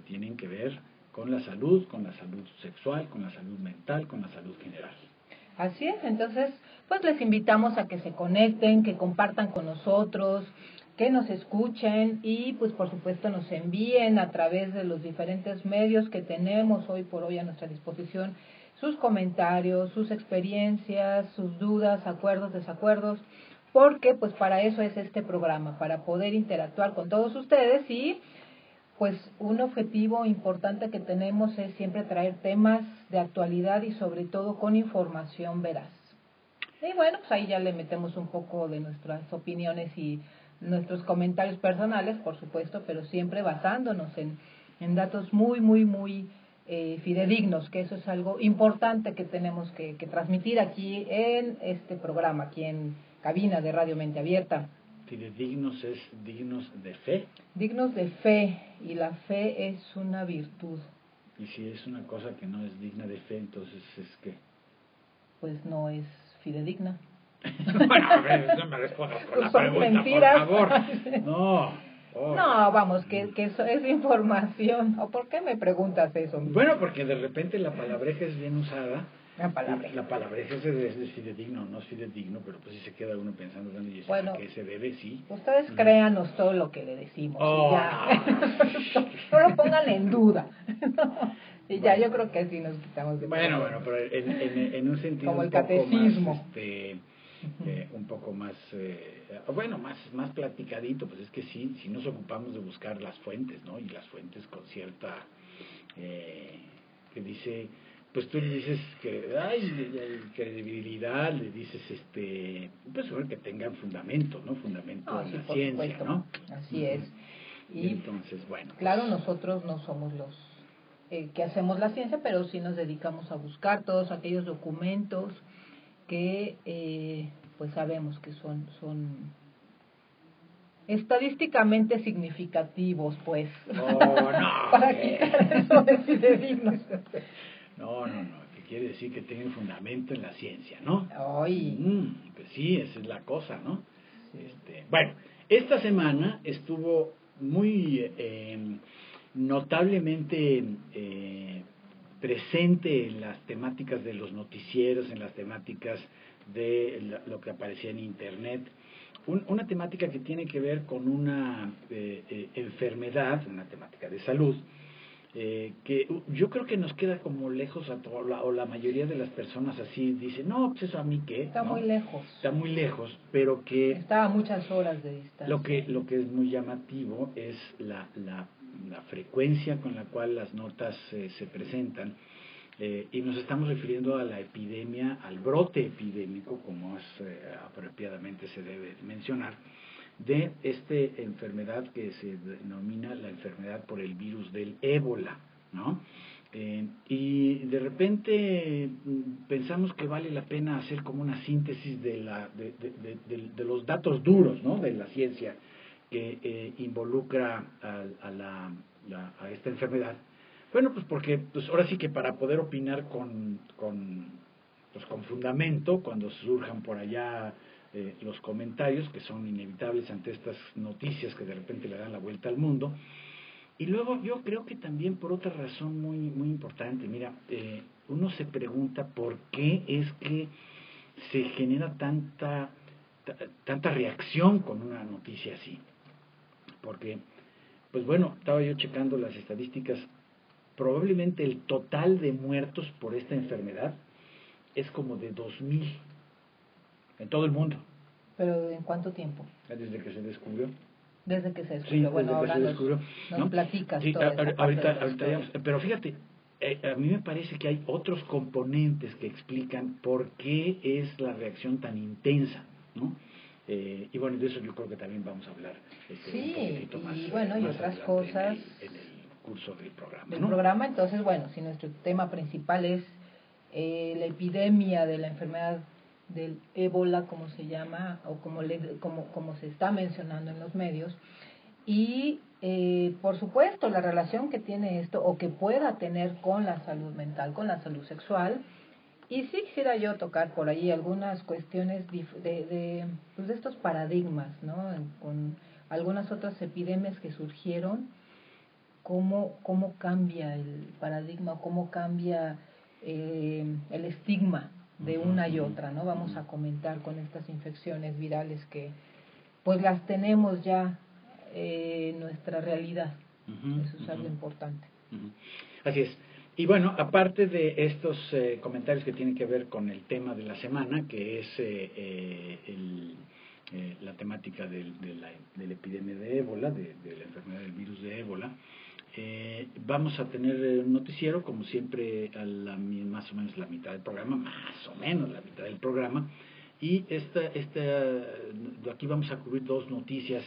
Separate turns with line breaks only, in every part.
tienen que ver con la salud sexual, con la salud mental, con la salud general.
Así es, entonces, pues les invitamos a que se conecten, que compartan con nosotros, que nos escuchen y pues por supuesto nos envíen a través de los diferentes medios que tenemos hoy por hoy a nuestra disposición sus comentarios, sus experiencias, sus dudas, acuerdos, desacuerdos, porque pues para eso es este programa, para poder interactuar con todos ustedes y pues un objetivo importante que tenemos es siempre traer temas de actualidad y sobre todo con información veraz. Y bueno, pues ahí ya le metemos un poco de nuestras opiniones y nuestros comentarios personales, por supuesto, pero siempre basándonos en datos muy fidedignos, que eso es algo importante que tenemos que transmitir aquí en este programa, aquí en cabina de Radio Mente Abierta.
Fidedignos es dignos de fe.
Dignos de fe, y la fe es una virtud.
Y si es una cosa que no es digna de fe, entonces es que...
Pues no es fidedigna.
Bueno, a ver, no me respondas con la pregunta,
mentiras.
por favor. No.
No, vamos, que eso es información. ¿O por qué me preguntas eso?
Bueno, porque de repente la palabreja es bien usada.
La palabreja.
La palabreja es fidedigno, no es fidedigno, pero pues si se queda uno pensando, y
bueno,
¿a qué se debe? Sí.
Ustedes créanos todo lo que le decimos.
Oh,
y ya. No lo pongan en duda. Y ya, yo creo que así nos quitamos de
Bueno, pero en un sentido
como el
un poco
catecismo.
más, un poco más, más platicadito, pues es que sí nos ocupamos de buscar las fuentes, ¿no? Y las fuentes con cierta, que dice, pues tú le dices que hay credibilidad, le dices, pues que tengan fundamento, ¿no? Fundamento en la ciencia,
supuesto.
¿no?
Así es.
Y entonces, bueno.
Claro, nosotros no somos los que hacemos la ciencia, pero sí nos dedicamos a buscar todos aquellos documentos que pues sabemos que son estadísticamente significativos, pues.
No.
Para quitar eso de fidedignos.
No, que quiere decir que tienen fundamento en la ciencia, ¿no?
Ay.
Pues sí, esa es la cosa, ¿no? Bueno, esta semana estuvo muy notablemente presente en las temáticas de los noticieros, en las temáticas de lo que aparecía en Internet, una temática que tiene que ver con una enfermedad, una temática de salud, que yo creo que nos queda como lejos o la mayoría de las personas así dicen, no, pues eso a mí qué,
está
¿no?
muy lejos,
pero que
está a muchas horas de distancia.
Lo que es muy llamativo es la frecuencia con la cual las notas se presentan, y nos estamos refiriendo a la epidemia, al brote epidémico, como apropiadamente se debe mencionar, de esta enfermedad que se denomina la enfermedad por el virus del ébola, ¿no? Y de repente pensamos que vale la pena hacer como una síntesis de los datos duros, ¿no? De la ciencia que involucra a esta enfermedad. Bueno, pues porque pues ahora sí que para poder opinar con fundamento, cuando surjan por allá los comentarios, que son inevitables ante estas noticias que de repente le dan la vuelta al mundo. Y luego yo creo que también por otra razón muy importante, mira, uno se pregunta por qué es que se genera tanta reacción con una noticia así. Porque, pues bueno, estaba yo checando las estadísticas, probablemente el total de muertos por esta enfermedad es como de 2,000 en todo el mundo.
¿Pero en cuánto tiempo?
Desde que se descubrió.
Desde que se descubrió.
Sí,
bueno, ahora nos platicas
sí,
toda
ahorita pero fíjate, a mí me parece que hay otros componentes que explican por qué es la reacción tan intensa, ¿no? Y bueno, de eso yo creo que también vamos a hablar un poquitito más.
Y bueno, y otras cosas
en el curso del programa.
Del programa, entonces, bueno, si nuestro tema principal es la epidemia de la enfermedad del ébola, como se llama, o como se está mencionando en los medios, y por supuesto la relación que tiene esto o que pueda tener con la salud mental, con la salud sexual. Y sí quisiera yo tocar por ahí algunas cuestiones de estos paradigmas, ¿no? Con algunas otras epidemias que surgieron cómo cambia el paradigma, cómo cambia el estigma de una y otra, ¿no? Vamos a comentar con estas infecciones virales que pues las tenemos ya en nuestra realidad. Eso es algo importante.
Así es. Y bueno, aparte de estos comentarios que tienen que ver con el tema de la semana, que es la temática de la epidemia de ébola, de la enfermedad del virus de ébola, vamos a tener un noticiero, como siempre, más o menos la mitad del programa, más o menos la mitad del programa, y aquí vamos a cubrir dos noticias.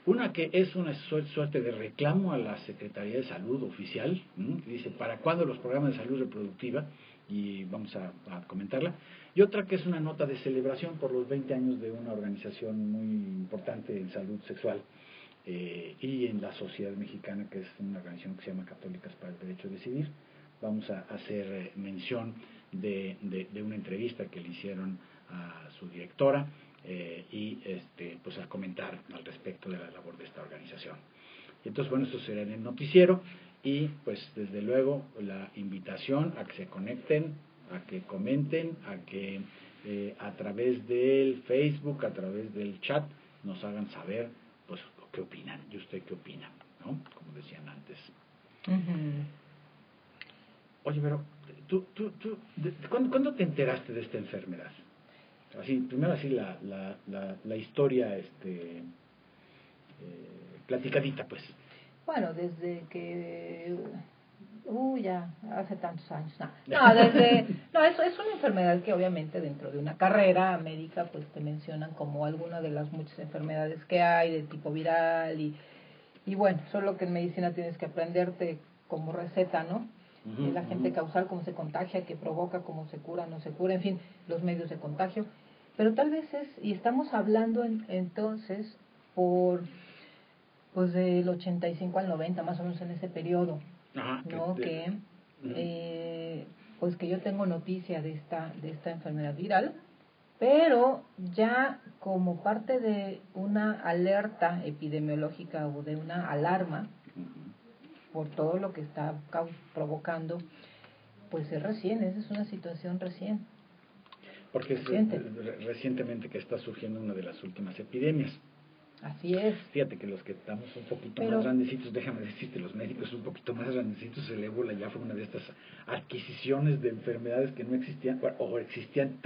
Una que es una suerte de reclamo a la Secretaría de Salud oficial, que dice, ¿para cuándo los programas de salud reproductiva? Y vamos a comentarla. Y otra que es una nota de celebración por los 20 años de una organización muy importante en salud sexual y en la sociedad mexicana, que es una organización que se llama Católicas para el Derecho a Decidir. Vamos a hacer mención de una entrevista que le hicieron a su directora, y pues a comentar al respecto de la labor de esta organización. Entonces, bueno, esto será en el noticiero y pues desde luego la invitación a que se conecten, a que comenten, a que a través del Facebook, a través del chat, nos hagan saber pues qué opinan, y usted qué opina, ¿no? Como decían antes. Oye, pero ¿cuándo te enteraste de esta enfermedad? Así, primero así la historia platicadita, pues.
Bueno, desde que ya hace tantos años. No, es una enfermedad que obviamente dentro de una carrera médica pues te mencionan como alguna de las muchas enfermedades que hay de tipo viral y bueno, solo que en medicina tienes que aprenderte como receta, ¿no? El agente causal, cómo se contagia, qué provoca, cómo se cura, no se cura, en fin, los medios de contagio. Pero tal vez y estamos hablando entonces pues del 85 al 90, más o menos en ese periodo, ¿no? Pues que yo tengo noticia de esta enfermedad viral, pero ya como parte de una alerta epidemiológica o de una alarma por todo lo que está provocando, pues es recién, esa es una situación recién.
Porque es recientemente que está surgiendo una de las últimas epidemias.
Así es.
Fíjate que los que estamos un poquito más grandecitos, déjame decirte, los médicos un poquito más grandecitos, el ébola ya fue una de estas adquisiciones de enfermedades que no existían, o existían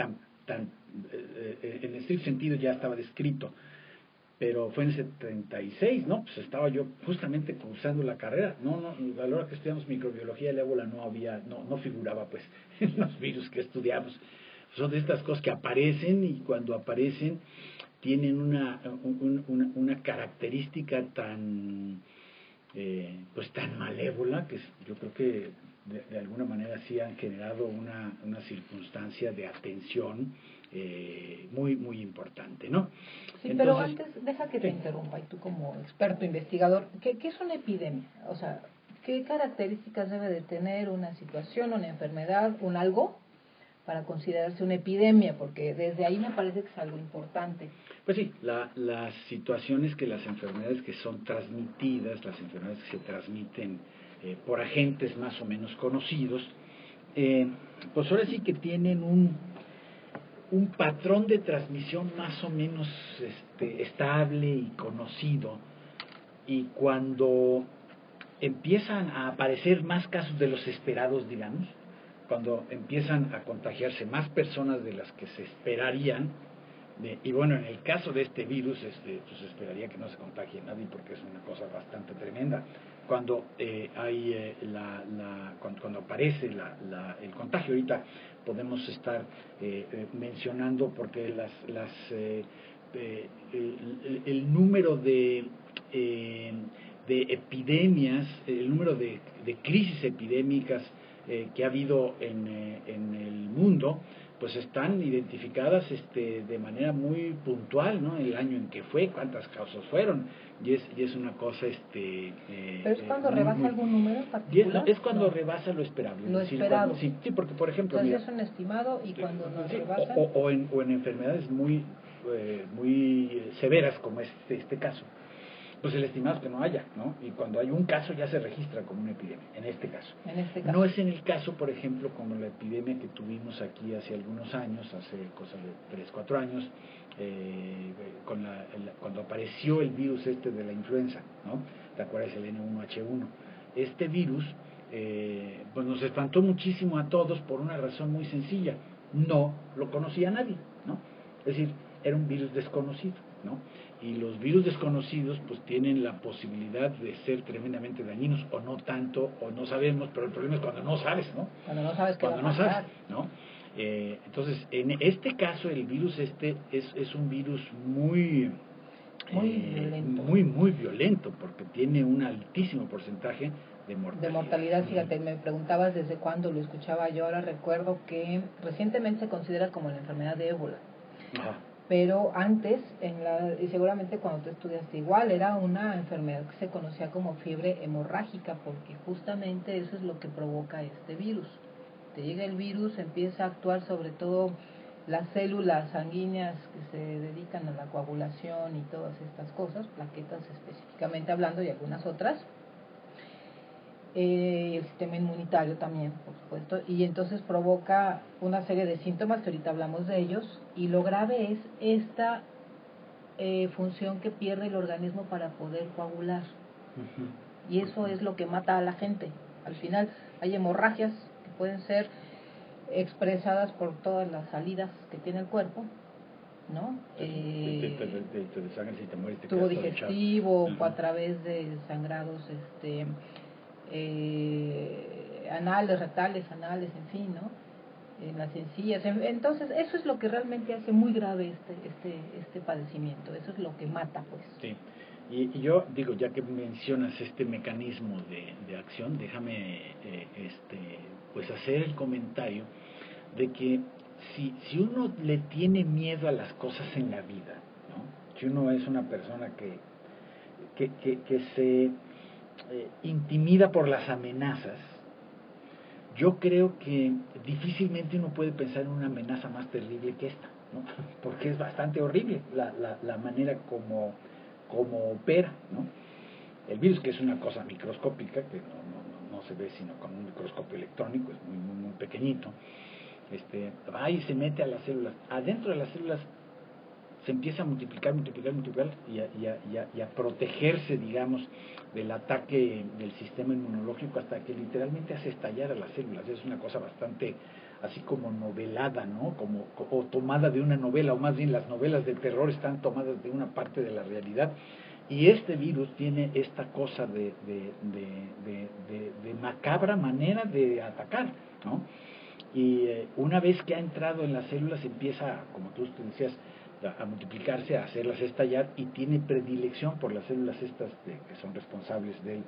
en estricto sentido ya estaba descrito, pero fue en el 76, ¿no? Pues estaba yo justamente cursando la carrera, a la hora que estudiamos microbiología, el ébola no figuraba pues en los virus que estudiamos. Son de estas cosas que aparecen y cuando aparecen tienen una característica tan malévola que yo creo que de alguna manera sí han generado una circunstancia de atención muy muy importante, ¿no?
Sí, entonces, pero antes deja que te interrumpa, y tú como experto investigador, ¿qué es una epidemia? O sea, ¿qué características debe de tener una situación, una enfermedad, un algo para considerarse una epidemia? Porque desde ahí me parece que es algo importante.
Pues sí, las situaciones que las enfermedades que son transmitidas, las enfermedades que se transmiten por agentes más o menos conocidos, pues ahora sí que tienen un patrón de transmisión más o menos estable y conocido, y cuando empiezan a aparecer más casos de los esperados, digamos, cuando empiezan a contagiarse más personas de las que se esperarían, y bueno, en el caso de este virus, pues esperaría que no se contagie nadie porque es una cosa bastante tremenda. Cuando cuando aparece el contagio, ahorita podemos estar mencionando porque el número de epidemias, el número de crisis epidémicas que ha habido en el mundo, pues están identificadas de manera muy puntual, ¿no? El año en que fue, cuántas causas fueron, y es una cosa
pero es cuando rebasa algún número en particular.
Es cuando rebasa lo esperable.
Lo esperado.
Sí, porque por ejemplo,
entonces es un estimado, y cuando no rebasa
o en enfermedades muy severas como este caso, pues el estimado es que no haya, ¿no? Y cuando hay un caso ya se registra como una epidemia, en este caso.
En este caso.
No es en el caso, por ejemplo, como la epidemia que tuvimos aquí hace algunos años, hace cosa de 3, 4 años, cuando apareció el virus este de la influenza, ¿no? ¿Te acuerdas? El N1H1. Este virus, pues nos espantó muchísimo a todos por una razón muy sencilla. No lo conocía nadie, ¿no? Es decir, era un virus desconocido, ¿no? Y los virus desconocidos pues tienen la posibilidad de ser tremendamente dañinos, o no tanto, o no sabemos, pero el problema es cuando no sabes, ¿no?
Cuando no sabes qué va a pasar.
Cuando no sabes, ¿no? Entonces, en este caso, el virus es un virus muy
violento.
muy violento, porque tiene un altísimo porcentaje de mortalidad.
De mortalidad, fíjate, me preguntabas desde cuándo lo escuchaba yo, ahora recuerdo que recientemente se considera como la enfermedad de ébola.
Ajá.
Pero antes, y seguramente cuando tú estudiaste igual, era una enfermedad que se conocía como fiebre hemorrágica, porque justamente eso es lo que provoca este virus. Te llega el virus, empieza a actuar sobre todo las células sanguíneas que se dedican a la coagulación y todas estas cosas, plaquetas específicamente hablando y algunas otras, el sistema inmunitario también, por supuesto, y entonces provoca una serie de síntomas que ahorita hablamos de ellos, y lo grave es esta función que pierde el organismo para poder coagular, y eso es lo que mata a la gente. Al final hay hemorragias que pueden ser expresadas por todas las salidas que tiene el cuerpo, ¿no?
Te desangras y te mueres, te
tubo
quedas todo
digestivo,
echado.
a través de sangrados anales, rectales, anales, en fin, ¿no? En las encías. Entonces, eso es lo que realmente hace muy grave este padecimiento, eso es lo que mata, pues.
Sí. Y yo digo, ya que mencionas este mecanismo de acción, déjame pues hacer el comentario de que si uno le tiene miedo a las cosas en la vida, ¿no? Si uno es una persona que se intimida por las amenazas, yo creo que difícilmente uno puede pensar en una amenaza más terrible que esta, ¿no? Porque es bastante horrible la manera como opera, ¿no? El virus, que es una cosa microscópica, que no se ve sino con un microscopio electrónico, es muy pequeñito, va y se mete a las células. Adentro de las células se empieza a multiplicar y a protegerse, digamos, del ataque del sistema inmunológico, hasta que literalmente hace estallar a las células. Es una cosa bastante así como novelada, ¿no? O tomada de una novela, o más bien las novelas de terror están tomadas de una parte de la realidad. Y este virus tiene esta cosa de macabra manera de atacar, ¿no? Y una vez que ha entrado en las células empieza, como tú te decías, a multiplicarse, a hacerlas estallar, y tiene predilección por las células estas que son responsables de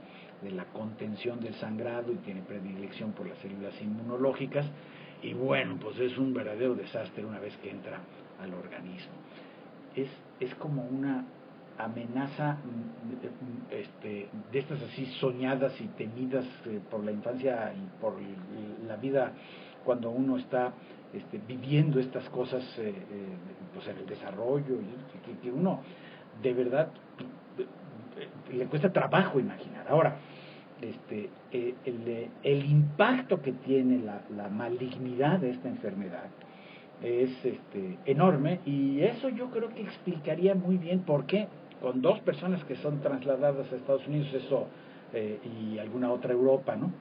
la contención del sangrado, y tiene predilección por las células inmunológicas, y bueno, pues es un verdadero desastre una vez que entra al organismo. Es como una amenaza de estas así soñadas y temidas por la infancia y por la vida, cuando uno está viviendo estas cosas pues en el desarrollo, y que uno de verdad le cuesta trabajo imaginar. Ahora, el impacto que tiene la malignidad de esta enfermedad es enorme, y eso yo creo que explicaría muy bien por qué con 2 personas que son trasladadas a Estados Unidos, eso y alguna otra Europa, ¿no?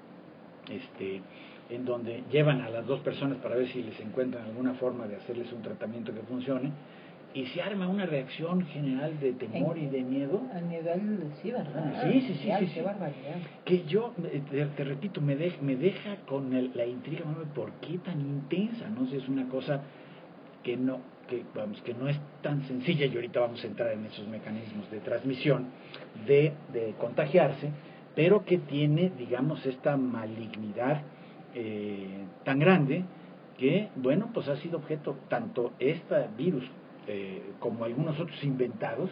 En donde llevan a las 2 personas para ver si les encuentran alguna forma de hacerles un tratamiento que funcione, y se arma una reacción general de temor y de miedo.
A nivel, sí, ¿verdad?
Sí.
Qué barbaridad.
Que yo, te repito, me deja con la intriga, ¿por qué tan intensa? No sé, es una cosa que no es tan sencilla, y ahorita vamos a entrar en esos mecanismos de transmisión, de contagiarse, pero que tiene, digamos, esta malignidad tan grande, que, bueno, pues ha sido objeto tanto este virus como algunos otros inventados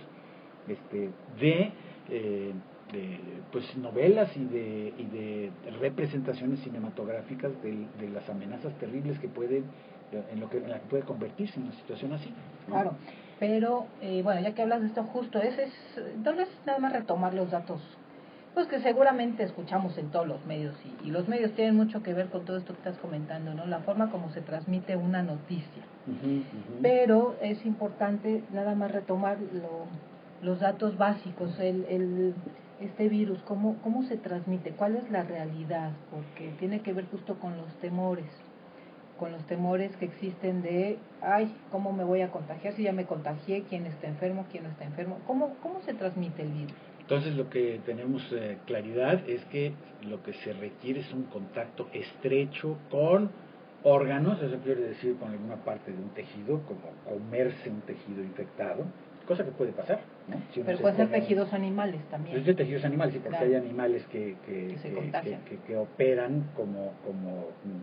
de pues novelas y de representaciones cinematográficas de las amenazas terribles que pueden en la que puede convertirse en una situación así, ¿no?
Claro. Pero, bueno, ya que hablas de esto, justo tal vez nada más retomar los datos, pues que seguramente escuchamos en todos los medios, y los medios tienen mucho que ver con todo esto que estás comentando, ¿no? La forma como se transmite una noticia. Pero es importante nada más retomar los datos básicos, este virus, cómo se transmite, cuál es la realidad, porque tiene que ver justo con los temores que existen de, ay, ¿cómo me voy a contagiar si ya me contagié? ¿Quién está enfermo? ¿Quién no está enfermo? ¿Cómo se transmite el virus?
Entonces lo que tenemos claridad es que lo que se requiere es un contacto estrecho con órganos, eso quiere decir con alguna parte de un tejido, como comerse un tejido infectado, cosa que puede pasar, ¿no? Si
pero pueden ser tejidos animales también.
Es de tejidos animales, sí, porque
claro,
hay animales que operan como,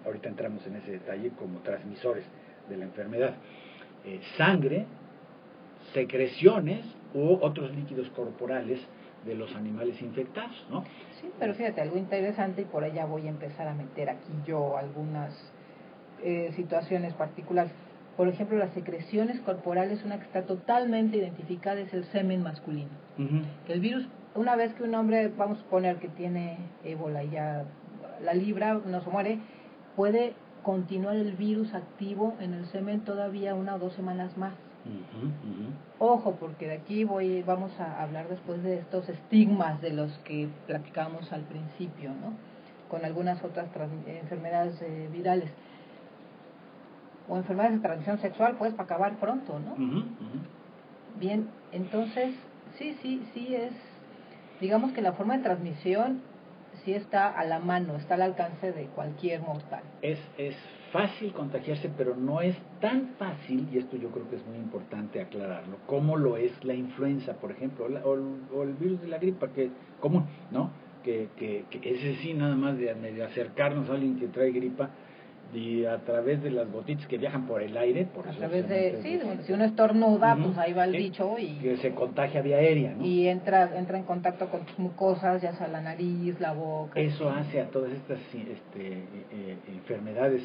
ahorita entramos en ese detalle, como transmisores de la enfermedad. Sangre, secreciones u otros líquidos corporales de los animales infectados, ¿no?
Sí, pero fíjate, algo interesante, y por allá voy a empezar a meter aquí yo algunas situaciones particulares. Por ejemplo, las secreciones corporales, una que está totalmente identificada es el semen masculino. El virus, una vez que un hombre, vamos a suponer que tiene ébola y ya la libra, no se muere, puede continuar el virus activo en el semen todavía 1 o 2 semanas más. Ojo, porque de aquí vamos a hablar después de estos estigmas de los que platicamos al principio, ¿no? Con algunas otras enfermedades virales o enfermedades de transmisión sexual, pues para acabar pronto, ¿no? Bien, entonces sí es, digamos que la forma de transmisión sí está a la mano, está al alcance de cualquier mortal.
Es fácil contagiarse, pero no es tan fácil, y esto yo creo que es muy importante aclararlo, como lo es la influenza, por ejemplo, o el virus de la gripa, que común, ¿no? Que ese sí, nada más de acercarnos a alguien que trae gripa, y a través de las gotitas que viajan por el aire, por
a
eso
través de, sí, si uno estornuda, pues ahí va el bicho y
que se contagia vía aérea, ¿no?
Y entra en contacto con tus mucosas, ya sea la nariz, la boca.
Eso hace a todas estas enfermedades,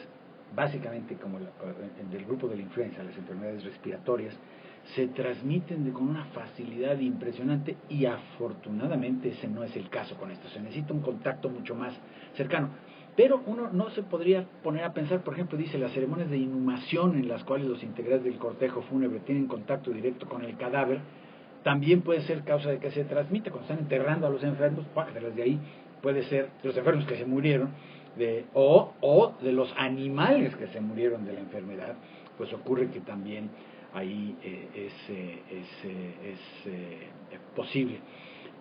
básicamente como del grupo de la influenza, las enfermedades respiratorias, se transmiten con una facilidad impresionante, y afortunadamente ese no es el caso con esto. Se necesita un contacto mucho más cercano. Pero uno no se podría poner a pensar, por ejemplo, dice, las ceremonias de inhumación en las cuales los integrantes del cortejo fúnebre tienen contacto directo con el cadáver, también puede ser causa de que se transmite. Cuando están enterrando a los enfermos, pájatelas de ahí, puede ser de los enfermos que se murieron, o de los animales que se murieron de la enfermedad, pues ocurre que también ahí es posible.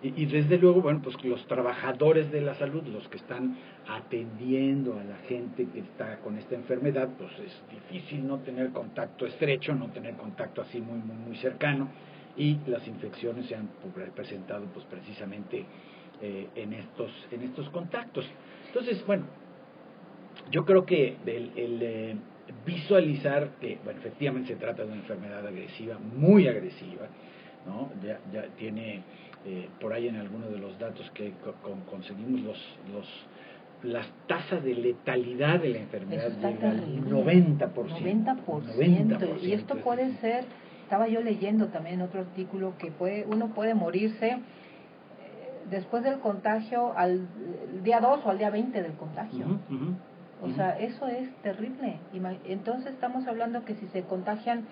Y desde luego, bueno, pues los trabajadores de la salud, los que están atendiendo a la gente que está con esta enfermedad, pues es difícil no tener contacto estrecho, no tener contacto así muy cercano, y las infecciones se han presentado pues precisamente en estos contactos. Entonces, bueno, yo creo que el visualizar que, bueno, efectivamente se trata de una enfermedad agresiva, muy agresiva, ¿no? Ya tiene por ahí en algunos de los datos que conseguimos las tasas de letalidad de la enfermedad llegan al 90%.
90%. Y esto puede ser, estaba yo leyendo también otro artículo, que uno puede morirse después del contagio al día 2 o al día 20 del contagio. O sea, eso es terrible. Entonces estamos hablando que si se contagian,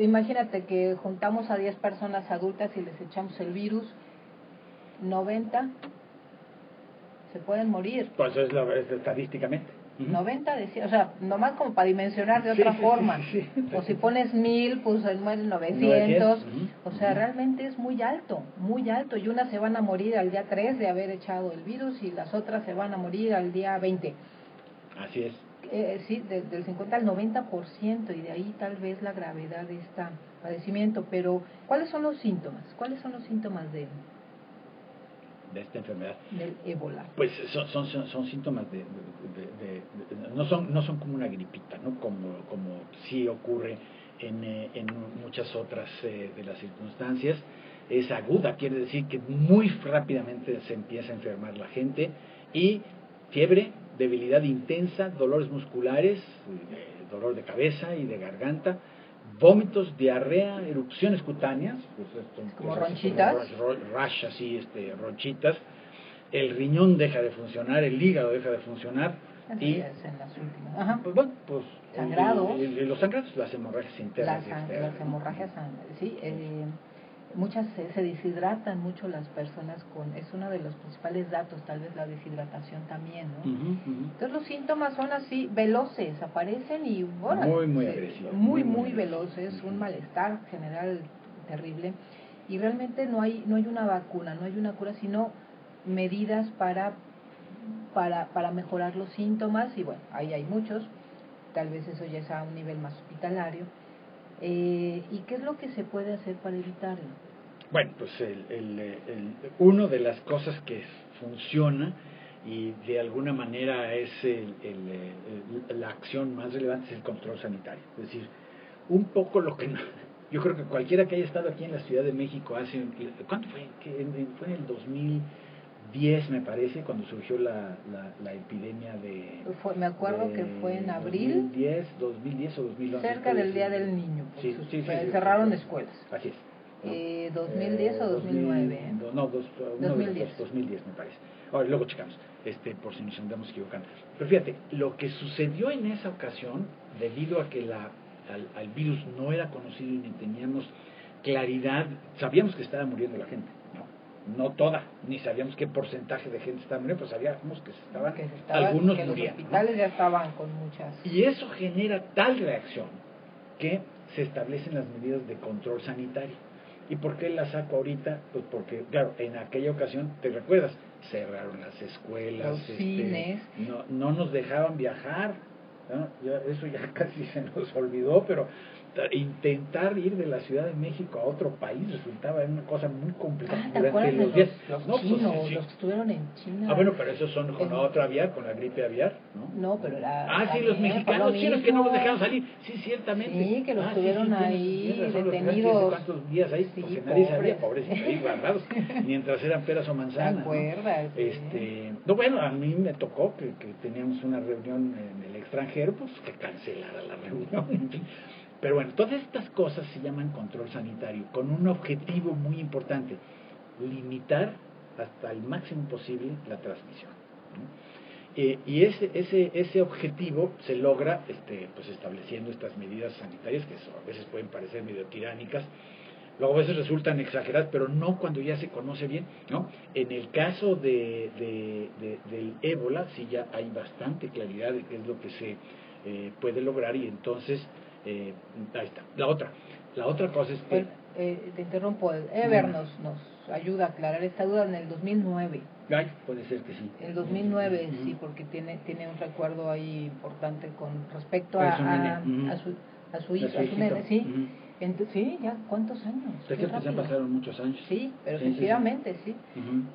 imagínate que juntamos a 10 personas adultas y les echamos el virus, 90 se pueden morir.
Pues es estadísticamente.
90 decía, o sea, nomás como para dimensionar de otra forma. O si pones 1000, pues mueren 900. O sea, realmente es muy alto. Y unas se van a morir al día 3 de haber echado el virus, y las otras se van a morir al día 20.
Así es.
Sí, del 50 al 90%, y de ahí tal vez la gravedad de este padecimiento. Pero, ¿cuáles son los síntomas? ¿Cuáles son los síntomas de
esta enfermedad?
Del ébola.
Pues son síntomas no son como una gripita, ¿no? Como sí ocurre en muchas otras de las circunstancias. Es aguda, quiere decir que muy rápidamente se empieza a enfermar la gente, y fiebre, debilidad intensa, dolores musculares, dolor de cabeza y de garganta, vómitos, diarrea, erupciones cutáneas, pues
como ronchitas,
como rash así, ronchitas, el riñón deja de funcionar, el hígado deja de funcionar,
eso
y
ya es en las últimas. Ajá.
pues bueno, pues
sangrados,
los sangrados, las hemorragias internas,
las hemorragias, sí, muchas se deshidratan mucho las personas es uno de los principales datos, tal vez la deshidratación también, ¿no? Entonces los síntomas son así, veloces, aparecen y bueno,
muy agresivos,
muy veloces, un malestar general terrible, y realmente no hay una vacuna, no hay una cura, sino medidas para mejorar los síntomas, y bueno, ahí hay muchos, tal vez eso ya es a un nivel más hospitalario. ¿Y qué es lo que se puede hacer para evitarlo?
Bueno, pues uno de las cosas que funciona y de alguna manera es la acción más relevante es el control sanitario. Es decir, un poco lo que yo creo que cualquiera que haya estado aquí en la Ciudad de México ¿cuánto fue? Fue en el 2010, me parece, cuando surgió la epidemia
me acuerdo que fue en abril
2010 o 2011,
cerca del Día del Niño,
sí,
cerraron escuelas.
Así es.
2010 o 2009.
No, 2010 me parece. Ahora, luego checamos, por si nos andamos equivocando. Pero fíjate, lo que sucedió en esa ocasión, debido a que al virus no era conocido y ni teníamos claridad, sabíamos que estaba muriendo la gente, no toda, ni sabíamos qué porcentaje de gente estaba muriendo, pero sabíamos que algunos
que
muriendo.
Los hospitales ya estaban con muchas.
Y eso genera tal reacción que se establecen las medidas de control sanitario. ¿Y por qué la saco ahorita? Pues porque, claro, en aquella ocasión, ¿te recuerdas? Cerraron las escuelas,
los cines.
No nos dejaban viajar, ¿no? Eso ya casi se nos olvidó, pero intentar ir de la Ciudad de México a otro país resultaba una cosa muy complicada
durante los días. Los chinos,
sí.
los que estuvieron en China.
Bueno, pero esos son con la otra aviar, con la gripe aviar, ¿no?
No, pero
sí, los mexicanos chinos que no los dejaron salir, sí, ciertamente.
Sí, que los tuvieron ahí
detenidos. ¿Cuántos días ahí?
Sí,
porque nadie sabía, pobrecitos ahí guardados, mientras eran peras o manzanas.
¿Te acuerdas?
¿no? Bueno, a mí me tocó que teníamos una reunión en el extranjero, pues que cancelara la reunión. Pero bueno, todas estas cosas se llaman control sanitario, con un objetivo muy importante: limitar hasta el máximo posible la transmisión, ¿no? Y ese objetivo se logra pues estableciendo estas medidas sanitarias que a veces pueden parecer medio tiránicas, luego a veces resultan exageradas, pero no cuando ya se conoce bien, ¿no? En el caso del ébola sí ya hay bastante claridad de qué es lo que se puede lograr, y entonces ahí está. La otra cosa es que
te interrumpo, Ever nos ayuda a aclarar esta duda en el 2009.
Puede ser que sí.
El 2009, sí, porque tiene un recuerdo ahí importante con respecto a su hijo, a su nene, sí. Entonces, sí, ya, ¿cuántos años?
Es que ya pasaron muchos años.
Sí, pero efectivamente, sí.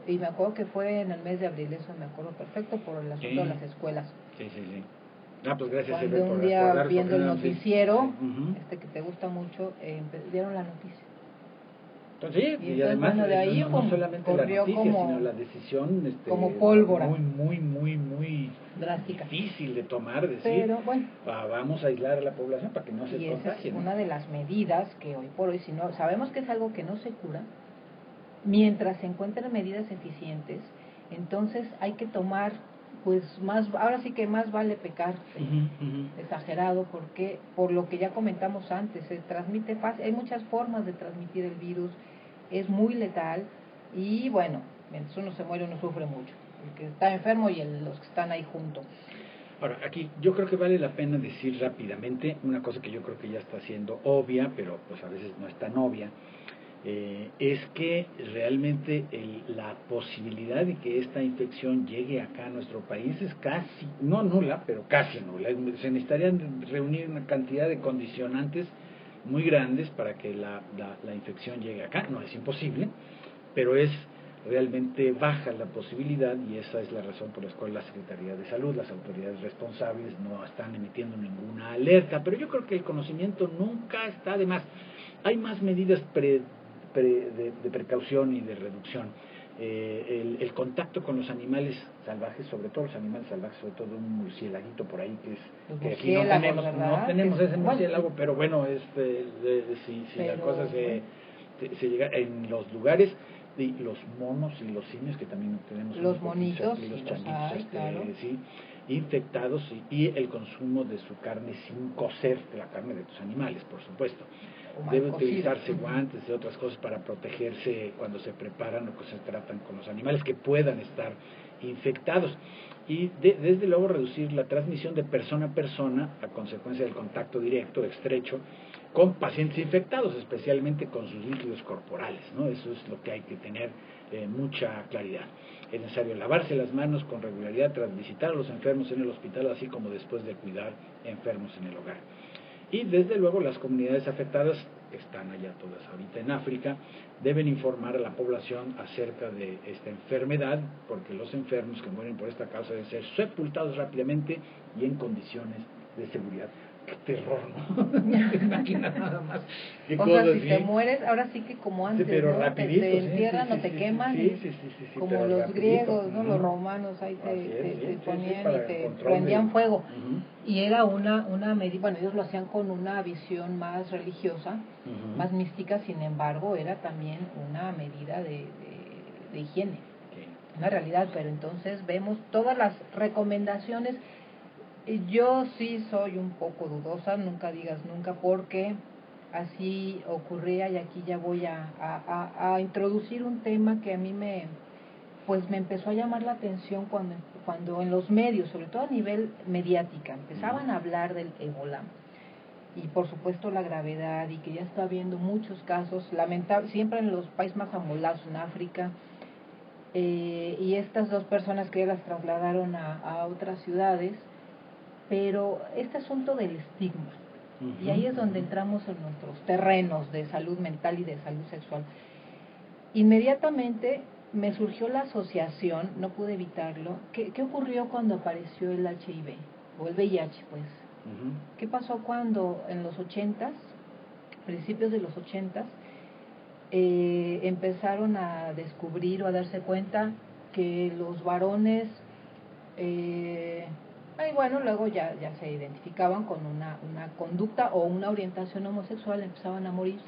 Y me acuerdo que fue en el mes de abril, eso me acuerdo perfecto, por el asunto de las escuelas.
Sí. Pues gracias.
Cuando un día viendo el noticiero, que te gusta mucho, dieron la noticia.
Entonces, y además
de ahí
no solamente la noticia, sino la decisión
como pólvora,
muy
drástica,
difícil de tomar, decir,
pero bueno,
vamos a aislar a la población para que no se contagien.
Esa es una de las medidas que hoy por hoy, si no sabemos que es algo que no se cura, mientras se encuentren medidas eficientes, entonces hay que tomar pues ahora sí que más vale pecar exagerado, porque por lo que ya comentamos antes, se transmite fácil, hay muchas formas de transmitir el virus, es muy letal, y bueno, mientras uno se muere uno sufre mucho, el que está enfermo y los que están ahí juntos.
Ahora, aquí yo creo que vale la pena decir rápidamente una cosa que yo creo que ya está siendo obvia, pero pues a veces no es tan obvia. Es que realmente la posibilidad de que esta infección llegue acá a nuestro país es casi, no nula, pero casi nula. Se necesitarían reunir una cantidad de condicionantes muy grandes para que la infección llegue acá. No es imposible, pero es realmente baja la posibilidad, y esa es la razón por la cual la Secretaría de Salud, las autoridades responsables, no están emitiendo ninguna alerta. Pero yo creo que el conocimiento nunca está de más. Hay más medidas de precaución y de reducción. el contacto con los animales salvajes, sobre todo los animales salvajes, sobre todo un murciélaguito por ahí que aquí no tenemos ese murciélago, pero bueno, si la cosa se llega en los lugares, y los monos y los simios, que también tenemos
los monitos
y los
changuitos,
changuitos,
claro.
sí, infectados, y el consumo de su carne sin cocer, de la carne de tus animales, por supuesto. Debe utilizarse guantes y otras cosas para protegerse cuando se preparan o que se tratan con los animales que puedan estar infectados. Y desde luego reducir la transmisión de persona a persona a consecuencia del contacto directo, estrecho, con pacientes infectados, especialmente con sus líquidos corporales, ¿no? Eso es lo que hay que tener mucha claridad. Es necesario lavarse las manos con regularidad tras visitar a los enfermos en el hospital, así como después de cuidar enfermos en el hogar. Y desde luego las comunidades afectadas, que están allá todas ahorita en África, deben informar a la población acerca de esta enfermedad, porque los enfermos que mueren por esta causa deben ser sepultados rápidamente y en condiciones de seguridad. ¡Qué terror!, ¿no? Imagina nada más.
O sea, si te mueres, ahora sí que como antes,
pero
¿no?
rapidito,
te entierran o te queman, como los
rapidito,
griegos, ¿no? Los romanos ahí te ponían y te prendían fuego. Y era una medida, bueno, ellos lo hacían con una visión más religiosa, más mística, sin embargo, era también una medida de higiene, una realidad. Pero entonces vemos todas las recomendaciones. Yo sí soy un poco dudosa, nunca digas nunca, porque así ocurría, y aquí ya voy a introducir un tema que a mí me empezó a llamar la atención cuando en los medios, sobre todo a nivel mediática, empezaban a hablar del ébola y por supuesto la gravedad, y que ya está habiendo muchos casos lamentables, siempre en los países más amolados, en África, y estas dos personas que ya las trasladaron a otras ciudades. Pero este asunto del estigma, y ahí es donde entramos en nuestros terrenos de salud mental y de salud sexual. Inmediatamente me surgió la asociación, no pude evitarlo. ¿Qué ocurrió cuando apareció el HIV o el VIH, pues? ¿Qué pasó cuando en los 80s, principios de los 80s, empezaron a descubrir o a darse cuenta que los varones y bueno, luego ya se identificaban con una conducta o una orientación homosexual, empezaban a morirse?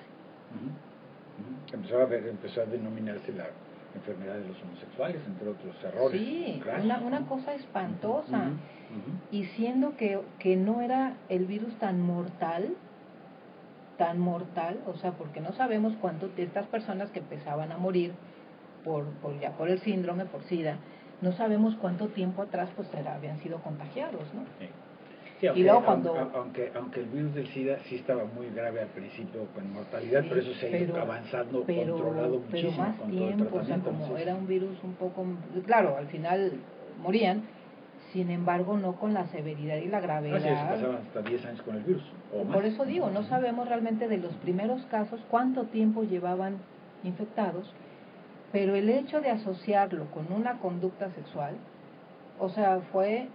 Empezó a denominarse la enfermedad de los homosexuales, entre otros errores.
Sí, una cosa espantosa. Y siendo que no era el virus tan mortal, o sea, porque no sabemos cuánto de estas personas que empezaban a morir por el síndrome, por SIDA, no sabemos cuánto tiempo atrás pues habían sido contagiados, ¿no?
Sí, y luego aunque el virus del SIDA sí estaba muy grave al principio con mortalidad, pero eso se ha ido avanzando, controlado muchísimo.
Pero más
con
tiempo,
todo el
o sea, como era un virus un poco, claro, al final morían, sin embargo no con la severidad y la gravedad.
Sí, pasaban hasta 10 años con el virus, o más.
Por eso digo, no sabemos realmente de los primeros casos cuánto tiempo llevaban infectados, pero el hecho de asociarlo con una conducta sexual, o sea, fue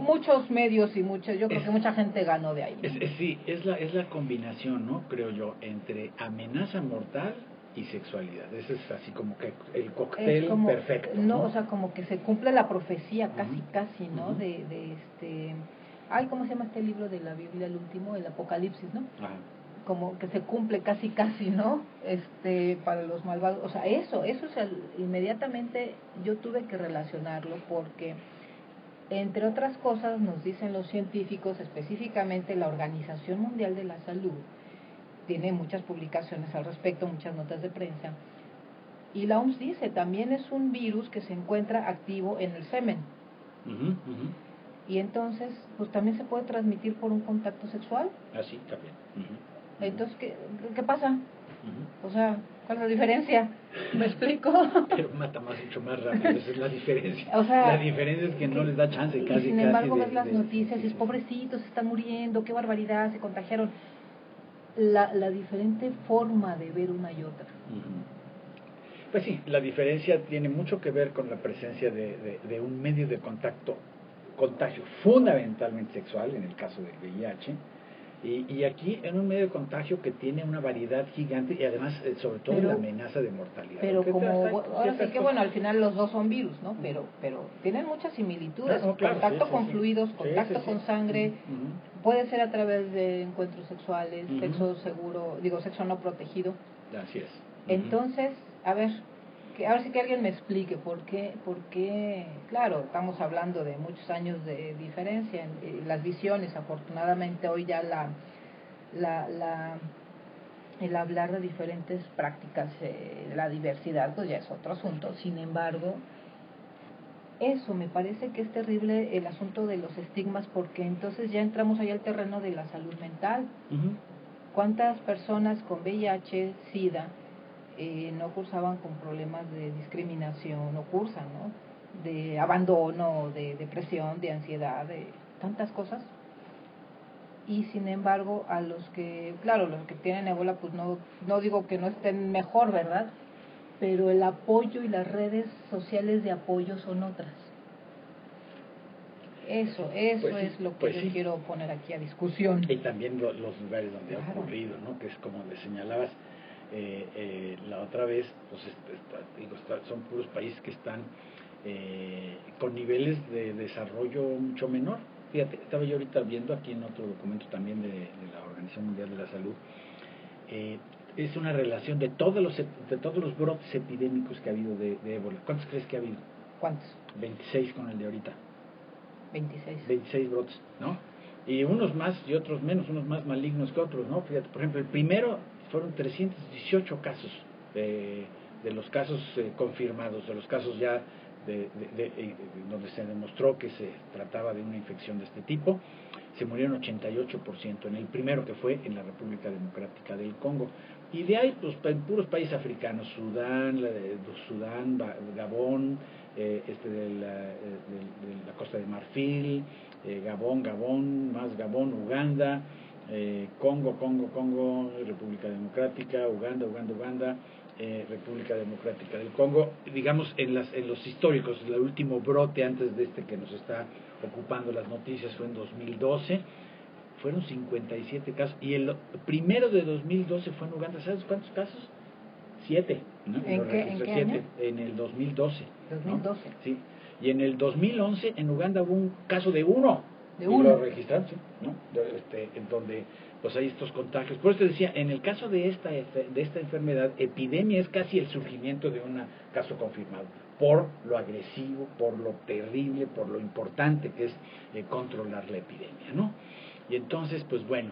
muchos medios y yo creo que mucha gente ganó de ahí, ¿no?
Es la combinación, ¿no? Creo yo, entre amenaza mortal y sexualidad. Ese es así como que el cóctel perfecto, ¿no?
O sea, como que se cumple la profecía casi, ¿no? Ay, ¿cómo se llama este libro de la Biblia, el último, el Apocalipsis, ¿no? Como que se cumple casi, ¿no? Para los malvados. O sea, eso es inmediatamente yo tuve que relacionarlo, porque entre otras cosas nos dicen los científicos, específicamente la Organización Mundial de la Salud, tiene muchas publicaciones al respecto, muchas notas de prensa, y la OMS dice, también es un virus que se encuentra activo en el semen. Y entonces, pues también se puede transmitir por un contacto sexual.
Así, también.
Entonces, ¿qué pasa? O sea, ¿cuál es la diferencia? ¿Me explico?
Pero mata mucho más rápido, esa es la diferencia.
O sea,
la diferencia es que no les da chance casi.
Y sin embargo ves las noticias y es pobrecitos, se están muriendo, qué barbaridad, se contagiaron. La diferente forma de ver una y otra.
Pues sí, la diferencia tiene mucho que ver con la presencia de un medio de contagio fundamentalmente sexual, en el caso del VIH, Y aquí en un medio de contagio que tiene una variedad gigante y además, sobre todo, la amenaza de mortalidad.
Pero ahora sí que bueno, al
cosas.
final los dos son virus, ¿no? Pero tienen muchas similitudes.
No, claro,
contacto
sí,
con
sí.
fluidos, contacto
Sí.
con sangre, puede ser a través de encuentros sexuales, sexo seguro, sexo no protegido.
Así es.
Entonces, a ver sí que alguien me explique por qué, claro, estamos hablando de muchos años de diferencia en las visiones. Afortunadamente hoy ya el hablar de diferentes prácticas, la diversidad, pues ya es otro asunto. Sin embargo, eso me parece que es terrible, el asunto de los estigmas, porque entonces ya entramos ahí al terreno de la salud mental. ¿Cuántas personas con VIH, SIDA, no cursaban con problemas de discriminación, no cursan, ¿no? De abandono, de depresión, de ansiedad, de tantas cosas? Y sin embargo, a los que, claro, los que tienen ébola, pues no digo que no estén mejor, ¿verdad? Pero el apoyo y las redes sociales de apoyo son otras. Eso pues es lo que yo quiero poner aquí a discusión.
Y también los lugares donde ha ocurrido, ¿no? Que es como le señalabas la otra vez, pues son puros países que están con niveles de desarrollo mucho menor. Fíjate, estaba yo ahorita viendo aquí en otro documento también de la Organización Mundial de la Salud, es una relación de todos los brotes epidémicos que ha habido de ébola. ¿Cuántos crees que ha habido?
¿Cuántos?
26 con el de ahorita.
26
brotes, ¿no? Y unos más y otros menos, unos más malignos que otros, ¿no? Fíjate, por ejemplo, el primero fueron 318 casos de los casos confirmados, de los casos ya donde se demostró que se trataba de una infección de este tipo. Se murieron 88% en el primero, que fue en la República Democrática del Congo. Y de ahí, pues, en puros países africanos, Sudán, Gabón, de la Costa de Marfil, Gabón, más Gabón, Uganda, Congo, República Democrática, Uganda, República Democrática del Congo. Digamos, en los históricos, el último brote antes de este que nos está ocupando las noticias fue en 2012, fueron 57 casos, y el primero de 2012 fue en Uganda. ¿Sabes cuántos casos? 7, ¿no?
¿En qué año?
En el 2012.
2012.
¿no? Sí. Y en el 2011 en Uganda hubo un caso de uno. Lo registraron, ¿sí? ¿no? En donde pues hay estos contagios. Por eso te decía, en el caso de esta enfermedad, epidemia es casi el surgimiento de un caso confirmado, por lo agresivo, por lo terrible, por lo importante que es controlar la epidemia, ¿no? Y entonces, pues bueno,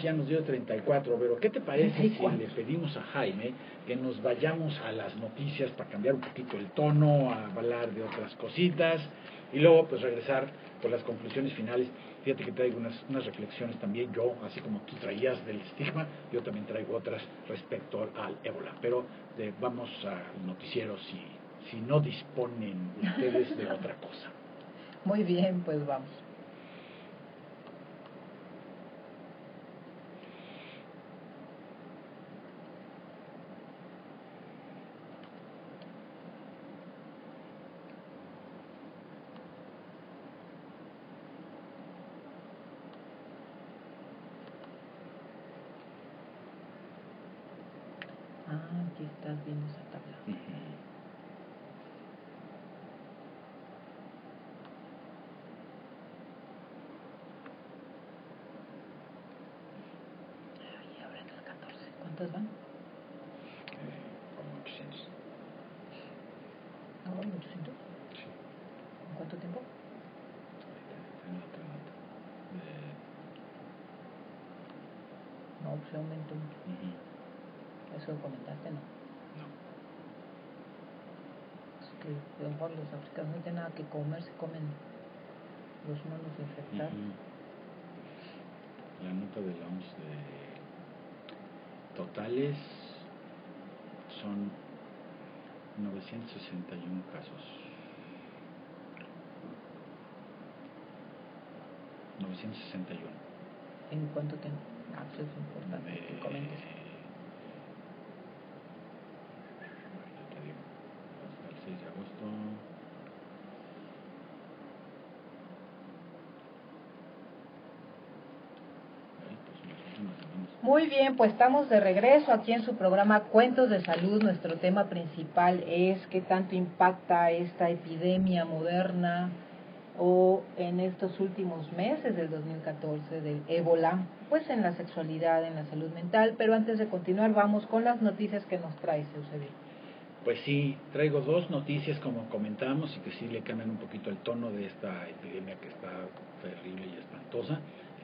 ya nos dio 34, pero ¿qué te parece 34? Si le pedimos a Jaime que nos vayamos a las noticias para cambiar un poquito el tono, a hablar de otras cositas y luego pues regresar por las conclusiones finales? Fíjate que traigo unas reflexiones también yo, así como tú traías del estigma, yo también traigo otras respecto al ébola, pero vamos al noticiero si no disponen ustedes de otra cosa.
Muy bien, pues vamos. Aquí estás viendo esa tabla. Y ahora en el 14, ¿cuántos van?
Como 800.
¿No van 800?
Sí.
¿En cuánto tiempo? No, pues aumentó mucho. Eso lo comentaste, ¿no?
No.
Es que a lo mejor los africanos no tienen nada que comer, se comen los monos infectados.
La nota de la OMS totales son 961 casos. 961.
¿En cuánto tiempo? Pues es importante que comentes.
Te digo, hasta el 6 de agosto.
Muy bien, pues estamos de regreso aquí en su programa Cuentos de Salud. Nuestro tema principal es qué tanto impacta esta epidemia moderna o en estos últimos meses del 2014 del ébola, pues en la sexualidad, en la salud mental. Pero antes de continuar, vamos con las noticias que nos trae Eusebio.
Pues sí, traigo dos noticias como comentamos y que sí le cambian un poquito el tono de esta epidemia que está terrible y espantosa,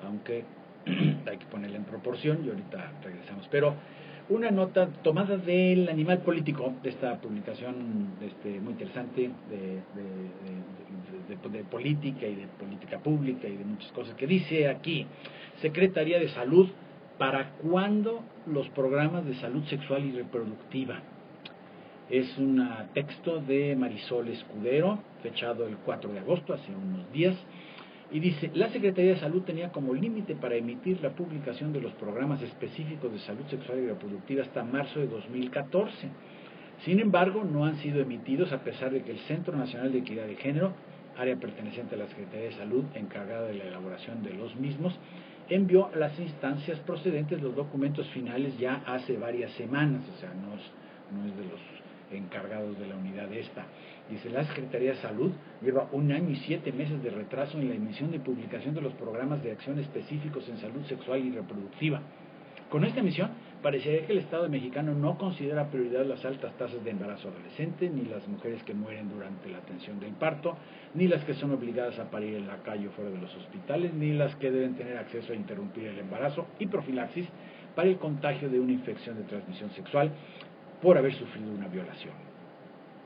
aunque hay que ponerla en proporción y ahorita regresamos. Pero una nota tomada del Animal Político, de esta publicación muy interesante de política y de política pública y de muchas cosas, que dice aquí, Secretaría de Salud, ¿para cuándo los programas de salud sexual y reproductiva? Es un texto de Marisol Escudero, fechado el 4 de agosto, hace unos días, y dice, la Secretaría de Salud tenía como límite para emitir la publicación de los programas específicos de salud sexual y reproductiva hasta marzo de 2014. Sin embargo, no han sido emitidos a pesar de que el Centro Nacional de Equidad de Género, área perteneciente a la Secretaría de Salud, encargada de la elaboración de los mismos, envió a las instancias procedentes los documentos finales ya hace varias semanas, o sea, no es de los encargados de la unidad esta. Dice, la Secretaría de Salud lleva 1 año y 7 meses de retraso en la emisión y publicación de los programas de acción específicos en salud sexual y reproductiva. Con esta emisión, parecería que el Estado mexicano no considera prioridad las altas tasas de embarazo adolescente, ni las mujeres que mueren durante la atención del parto, ni las que son obligadas a parir en la calle o fuera de los hospitales, ni las que deben tener acceso a interrumpir el embarazo y profilaxis para el contagio de una infección de transmisión sexual por haber sufrido una violación.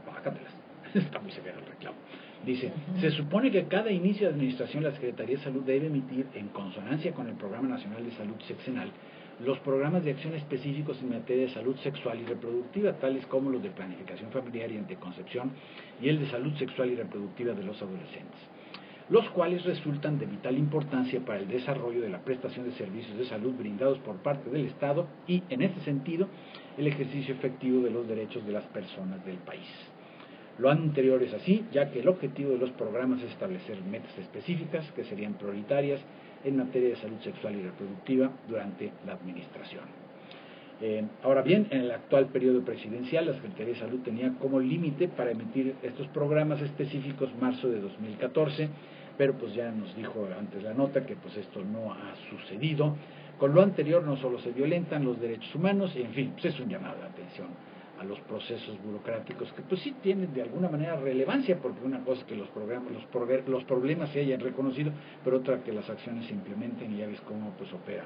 Bájatelas. Está muy severo el reclamo. Dice, se supone que cada inicio de administración la Secretaría de Salud debe emitir, en consonancia con el Programa Nacional de Salud Sexenal, los programas de acción específicos en materia de salud sexual y reproductiva, tales como los de planificación familiar y anticoncepción y el de salud sexual y reproductiva de los adolescentes, los cuales resultan de vital importancia para el desarrollo de la prestación de servicios de salud brindados por parte del Estado y, en este sentido, el ejercicio efectivo de los derechos de las personas del país. Lo anterior es así, ya que el objetivo de los programas es establecer metas específicas que serían prioritarias en materia de salud sexual y reproductiva durante la administración. Ahora bien, en el actual periodo presidencial, la Secretaría de Salud tenía como límite para emitir estos programas específicos marzo de 2014, pero pues ya nos dijo antes la nota que pues esto no ha sucedido. Con lo anterior no solo se violentan los derechos humanos, en fin, pues es un llamado de atención a los procesos burocráticos que pues sí tienen de alguna manera relevancia, porque una cosa es que los problemas se hayan reconocido, pero otra que las acciones se implementen, y ya ves cómo pues opera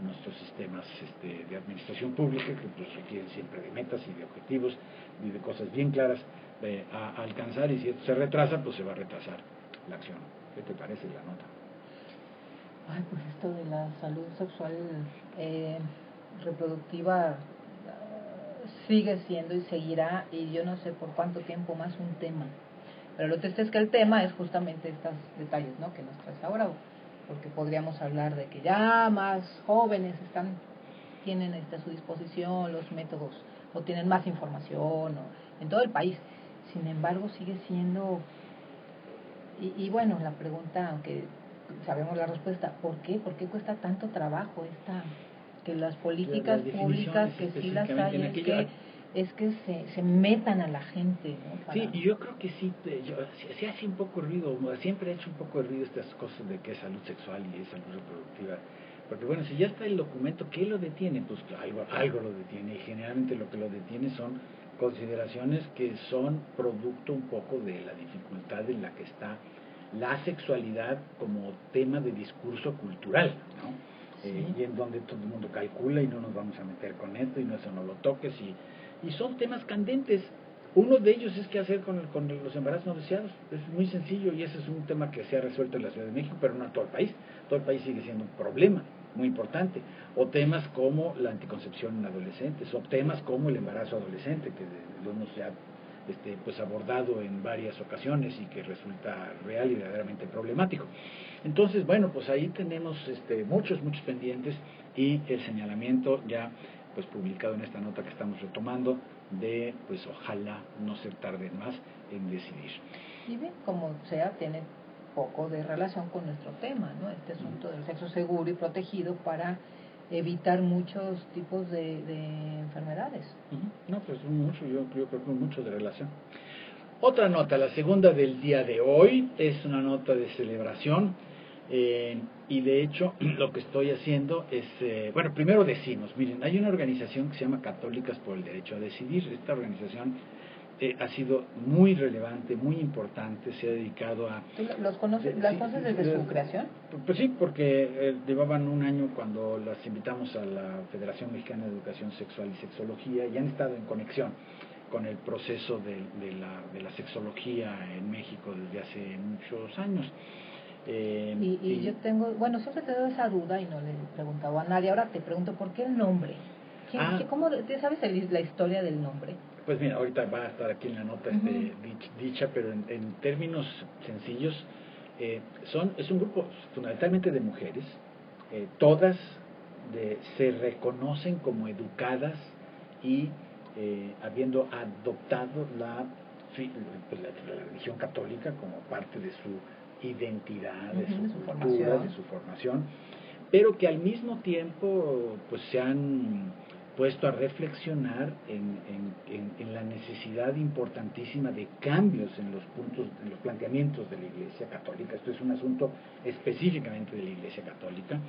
nuestros sistemas de administración pública, que pues requieren siempre de metas y de objetivos y de cosas bien claras a alcanzar, y si esto se retrasa, pues se va a retrasar la acción. ¿Qué te parece la nota?
Ay, pues esto de la salud sexual reproductiva sigue siendo y seguirá, y yo no sé por cuánto tiempo más, un tema. Pero lo triste es que el tema es justamente estos detalles, ¿no?, que nos traes ahora, porque podríamos hablar de que ya más jóvenes tienen a su disposición los métodos, o tienen más información en todo el país. Sin embargo, sigue siendo, y bueno, la pregunta, aunque sabemos la respuesta, ¿por qué? ¿Por qué cuesta tanto trabajo que las políticas públicas, que sí las hay, es que se metan a la gente, ¿no?
Sí, y yo creo que sí, se hace un poco ruido, siempre ha hecho un poco de ruido estas cosas de que es salud sexual y es salud reproductiva, porque bueno, si ya está el documento, ¿qué lo detiene? Pues algo lo detiene, y generalmente lo que lo detiene son consideraciones que son producto un poco de la dificultad en la que está la sexualidad como tema de discurso cultural, ¿no? Sí. Y en donde todo el mundo calcula y no nos vamos a meter con esto y no, eso no lo toques, y son temas candentes. Uno de ellos es qué hacer con los embarazos no deseados. Es muy sencillo, y ese es un tema que se ha resuelto en la Ciudad de México, pero no en todo el país. Todo el país sigue siendo un problema muy importante. O temas como la anticoncepción en adolescentes, o temas como el embarazo adolescente, que lo hemos ya pues abordado en varias ocasiones y que resulta real y verdaderamente problemático. Entonces, bueno, pues ahí tenemos muchos pendientes, y el señalamiento ya pues publicado en esta nota que estamos retomando de pues ojalá no se tarde más en decidir.
Y bien, como sea, tiene poco de relación con nuestro tema, ¿no? Este asunto del sexo seguro y protegido para evitar muchos tipos de enfermedades.
No, pues yo creo que mucho de relación. Otra nota, la segunda del día de hoy, es una nota de celebración. Y de hecho lo que estoy haciendo es, bueno, primero decimos, miren, hay una organización que se llama Católicas por el Derecho a Decidir. Esta organización ha sido muy relevante, muy importante, se ha dedicado a...
¿Tú las conoces desde su creación?
Pues sí, porque llevaban un año cuando las invitamos a la Federación Mexicana de Educación Sexual y Sexología y han estado en conexión con el proceso de la sexología en México desde hace muchos años.
Y yo tengo, bueno, siempre tengo esa duda y no le he preguntado a nadie. Ahora te pregunto, ¿por qué el nombre? ¿Cómo, ¿sabes la historia del nombre?
Pues mira, ahorita va a estar aquí en la nota dicha, pero en términos sencillos, es un grupo fundamentalmente de mujeres, todas se reconocen como educadas y habiendo adoptado la religión católica como parte de su identidad, de su cultura, de su formación, pero que al mismo tiempo pues se han puesto a reflexionar en la necesidad importantísima de cambios en los planteamientos de la Iglesia Católica. Esto es un asunto específicamente de la Iglesia Católica,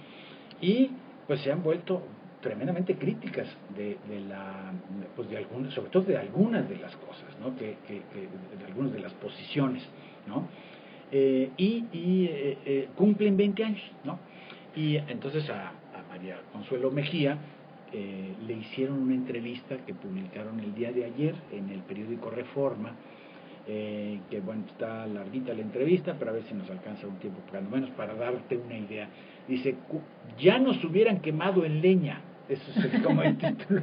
y pues se han vuelto tremendamente críticas sobre todo de algunas de las cosas, ¿no? de algunas de las posiciones, ¿no? Cumplen 20 años, ¿no? Y entonces a María Consuelo Mejía le hicieron una entrevista que publicaron el día de ayer en el periódico Reforma, que bueno, está larguita la entrevista, pero a ver si nos alcanza un tiempo, por lo menos para darte una idea. Dice, ya nos hubieran quemado en leña. Eso es como el título.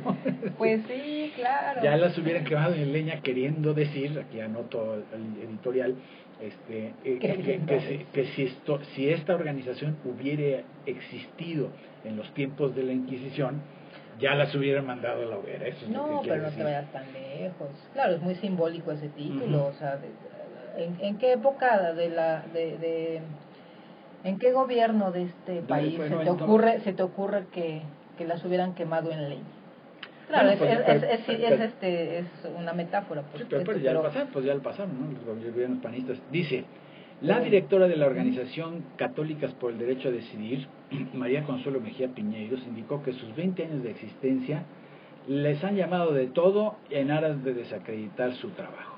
Pues sí, claro.
Ya las hubieran quemado en leña, queriendo decir, aquí anoto el editorial, si esta organización hubiera existido en los tiempos de la Inquisición, ya las hubieran mandado a la hoguera. Eso es
no,
lo que
pero no
decir.
Te vayas tan lejos. Claro, es muy simbólico ese título. O sea, ¿en qué época en qué gobierno de este país se te ocurre que las hubieran quemado en leña? Claro, es una metáfora.
Sí, pero ya lo pasaron, ¿no? Los gobiernos panistas. Dice, la directora de la organización Católicas por el Derecho a Decidir, María Consuelo Mejía Piñeiros, indicó que sus 20 años de existencia les han llamado de todo en aras de desacreditar su trabajo.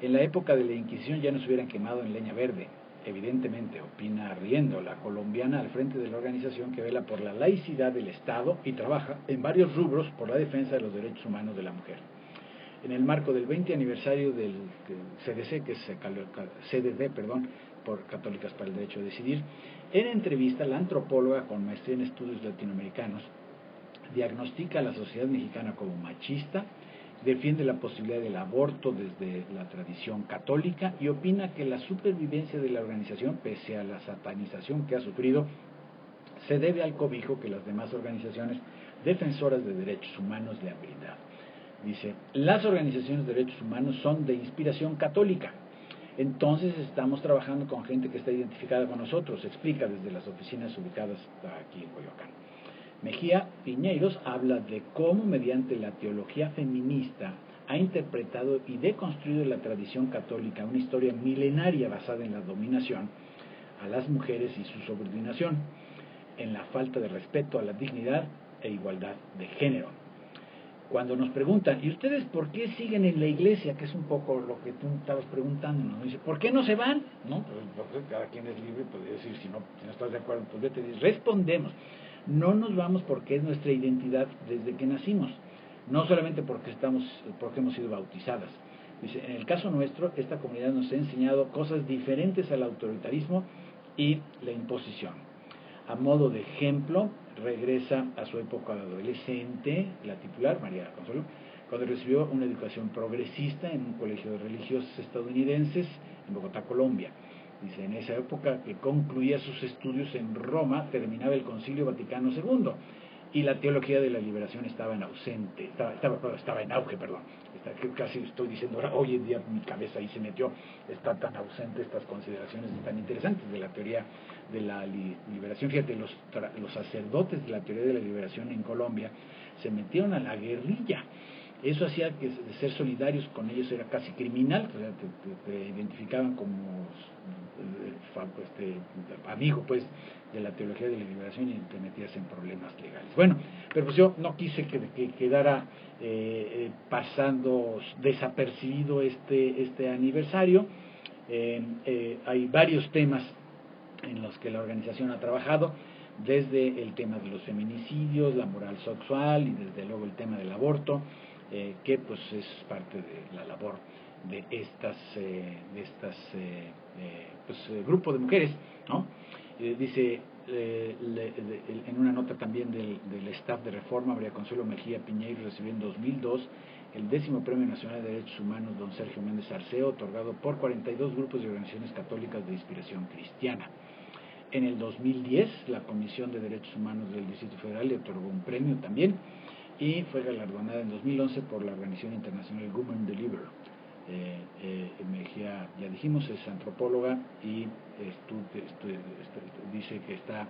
En la época de la Inquisición ya nos hubieran quemado en leña verde. Evidentemente, opina Riendo, la colombiana al frente de la organización que vela por la laicidad del Estado y trabaja en varios rubros por la defensa de los derechos humanos de la mujer. En el marco del 20 aniversario del CDC, que es CDD, por Católicas para el Derecho a Decidir, en entrevista, la antropóloga con maestría en estudios latinoamericanos diagnostica a la sociedad mexicana como machista, defiende la posibilidad del aborto desde la tradición católica y opina que la supervivencia de la organización, pese a la satanización que ha sufrido, se debe al cobijo que las demás organizaciones defensoras de derechos humanos le han brindado. Dice, las organizaciones de derechos humanos son de inspiración católica, entonces estamos trabajando con gente que está identificada con nosotros, explica desde las oficinas ubicadas aquí en Coyoacán. Mejía Piñeiros habla de cómo mediante la teología feminista ha interpretado y deconstruido la tradición católica una historia milenaria basada en la dominación a las mujeres y su subordinación, en la falta de respeto a la dignidad e igualdad de género. Cuando nos preguntan, ¿y ustedes por qué siguen en la iglesia? Que es un poco lo que tú estabas preguntando, ¿no? Dice, ¿por qué no se van? No, pues cada quien es libre, puede decir, si no estás de acuerdo, pues vete. Respondemos, no nos vamos porque es nuestra identidad desde que nacimos, no solamente porque hemos sido bautizadas. Dice, en el caso nuestro, esta comunidad nos ha enseñado cosas diferentes al autoritarismo y la imposición. A modo de ejemplo, regresa a su época de adolescente, la titular, María Consuelo, cuando recibió una educación progresista en un colegio de religiosos estadounidenses en Bogotá, Colombia. Dice, en esa época que concluía sus estudios en Roma, terminaba el Concilio Vaticano II. y la teología de la liberación estaba en auge, perdón. Casi estoy diciendo, ahora, hoy en día mi cabeza ahí se metió, está tan ausente estas consideraciones tan interesantes de la teoría de la liberación. Fíjate, los sacerdotes de la teoría de la liberación en Colombia se metieron a la guerrilla. Eso hacía que de ser solidarios con ellos era casi criminal, o sea, te identificaban como amigo pues de la teología de la liberación y te metías en problemas legales. Bueno, pero pues yo no quise que quedara pasando desapercibido este aniversario. Hay varios temas en los que la organización ha trabajado, desde el tema de los feminicidios, la moral sexual y desde luego el tema del aborto, que pues es parte de la labor de estas grupo de mujeres, ¿no? Dice en una nota también del staff de Reforma, María Consuelo Mejía Piñeiro recibió en 2002 el 10º Premio Nacional de Derechos Humanos Don Sergio Méndez Arceo, otorgado por 42 grupos y organizaciones católicas de inspiración cristiana. En el 2010, la Comisión de Derechos Humanos del Distrito Federal le otorgó un premio también, y fue galardonada en 2011 por la organización internacional Women Deliver. Mejía, ya dijimos, es antropóloga y dice que está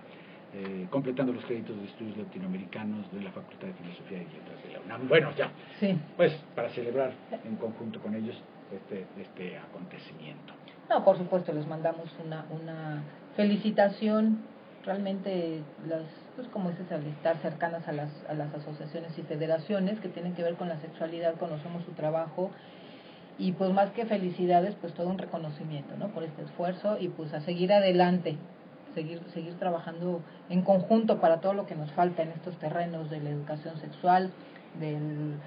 completando los créditos de estudios latinoamericanos de la Facultad de Filosofía y Letras de la UNAM. Bueno, ya, sí, pues para celebrar en conjunto con ellos este acontecimiento.
No, por supuesto, les mandamos una felicitación. Realmente pues como dices, al estar cercanas a las asociaciones y federaciones que tienen que ver con la sexualidad, conocemos su trabajo, y pues más que felicidades, pues todo un reconocimiento, ¿no? Por este esfuerzo, y pues a seguir adelante, seguir trabajando en conjunto para todo lo que nos falta en estos terrenos de la educación sexual, del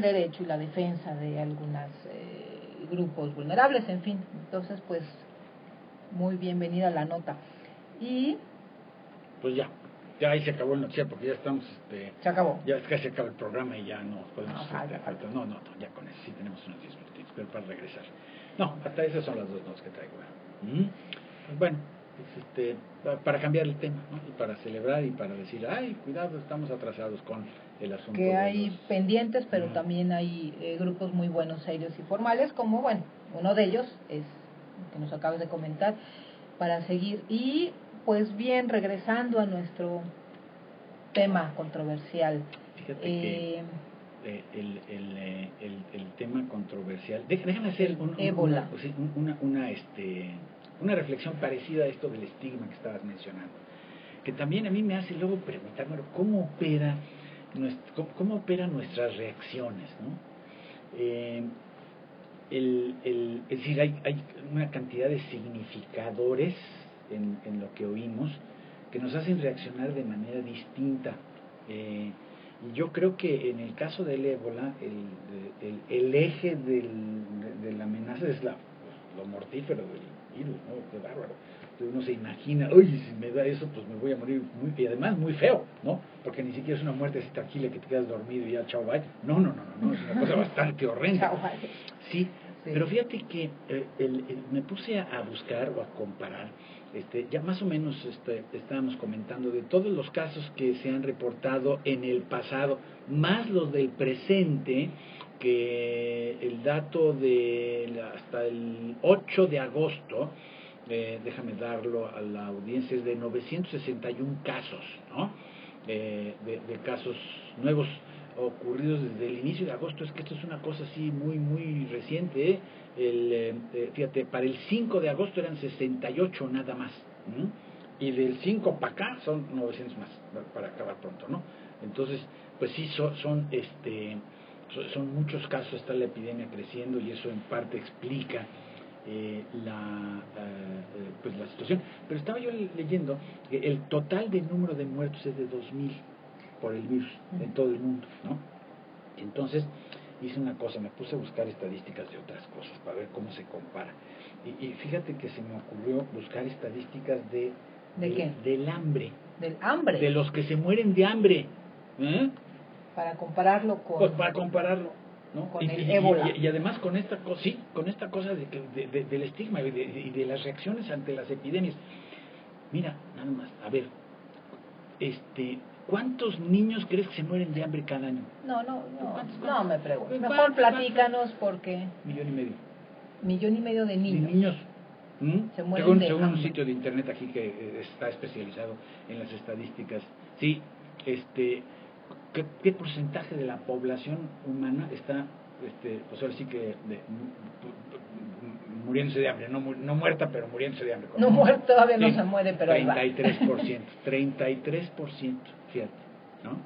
derecho y la defensa de algunos grupos vulnerables, en fin. Entonces, pues muy bienvenida la nota. Y
pues ya ahí se acabó el noticiero, porque ya estamos
se acabó,
ya casi se acaba el programa y ya no podemos
falta.
No, ya con eso sí tenemos unos 10 minutitos, pero para regresar, no, hasta esas son las dos notas que traigo. Pues bueno, para cambiar el tema, ¿no? Y para celebrar y para decir, ay, cuidado, estamos atrasados con el asunto
que hay pendientes, pero también hay grupos muy buenos, serios y formales, como bueno, uno de ellos es que nos acabas de comentar, para seguir. Y pues bien, regresando a nuestro tema controversial.
Fíjate que el tema controversial, déjame hacer una reflexión parecida a esto del estigma que estabas mencionando, que también a mí me hace luego preguntarme cómo operan nuestras reacciones, ¿no? Es decir, hay una cantidad de significadores en lo que oímos que nos hacen reaccionar de manera distinta. Y yo creo que en el caso del ébola, el eje de la amenaza es lo mortífero del virus, ¿no? Qué bárbaro. Entonces uno se imagina, uy, si me da eso, pues me voy a morir y además muy feo, ¿no? Porque ni siquiera es una muerte así tranquila que te quedas dormido y ya, chao, bye. No, es una cosa bastante horrenda. Sí, pero fíjate que me puse a buscar o a comparar, ya más o menos estábamos comentando de todos los casos que se han reportado en el pasado, más los del presente, que el dato hasta el 8 de agosto, déjame darlo a la audiencia, es de 961 casos, ¿no? De casos nuevos ocurridos desde el inicio de agosto. Es que esto es una cosa así muy muy reciente, fíjate, para el 5 de agosto eran 68 nada más, y del 5 para acá son 900 más, para acabar pronto, ¿no? Entonces, pues sí, son muchos casos, está la epidemia creciendo, y eso en parte explica la situación. Pero estaba yo leyendo que el total de número de muertos es de 2000 por el virus en todo el mundo, ¿no? Entonces hice una cosa, me puse a buscar estadísticas de otras cosas para ver cómo se compara, y fíjate que se me ocurrió buscar estadísticas
¿De qué?
del hambre, de los que se mueren de hambre,
para compararlo con,
pues para compararlo, ¿no?
Con el ébola.
Y además con esta cosa del estigma y de las reacciones ante las epidemias. Mira, nada más, a ver, ¿Cuántos niños crees que se mueren de hambre cada año?
No me preguntes. Mejor platícanos porque...
1,5 millones.
1,5 millones de niños.
De niños.
Se mueren
Según un
hambre.
sitio de internet aquí que está especializado en las estadísticas. Sí, ¿qué porcentaje de la población humana está, pues ahora sí que muriéndose de hambre? No muerta, pero muriéndose de hambre.
No muerta, todavía no se muere, pero ahí va.
33%, 33%, fíjate, ¿no?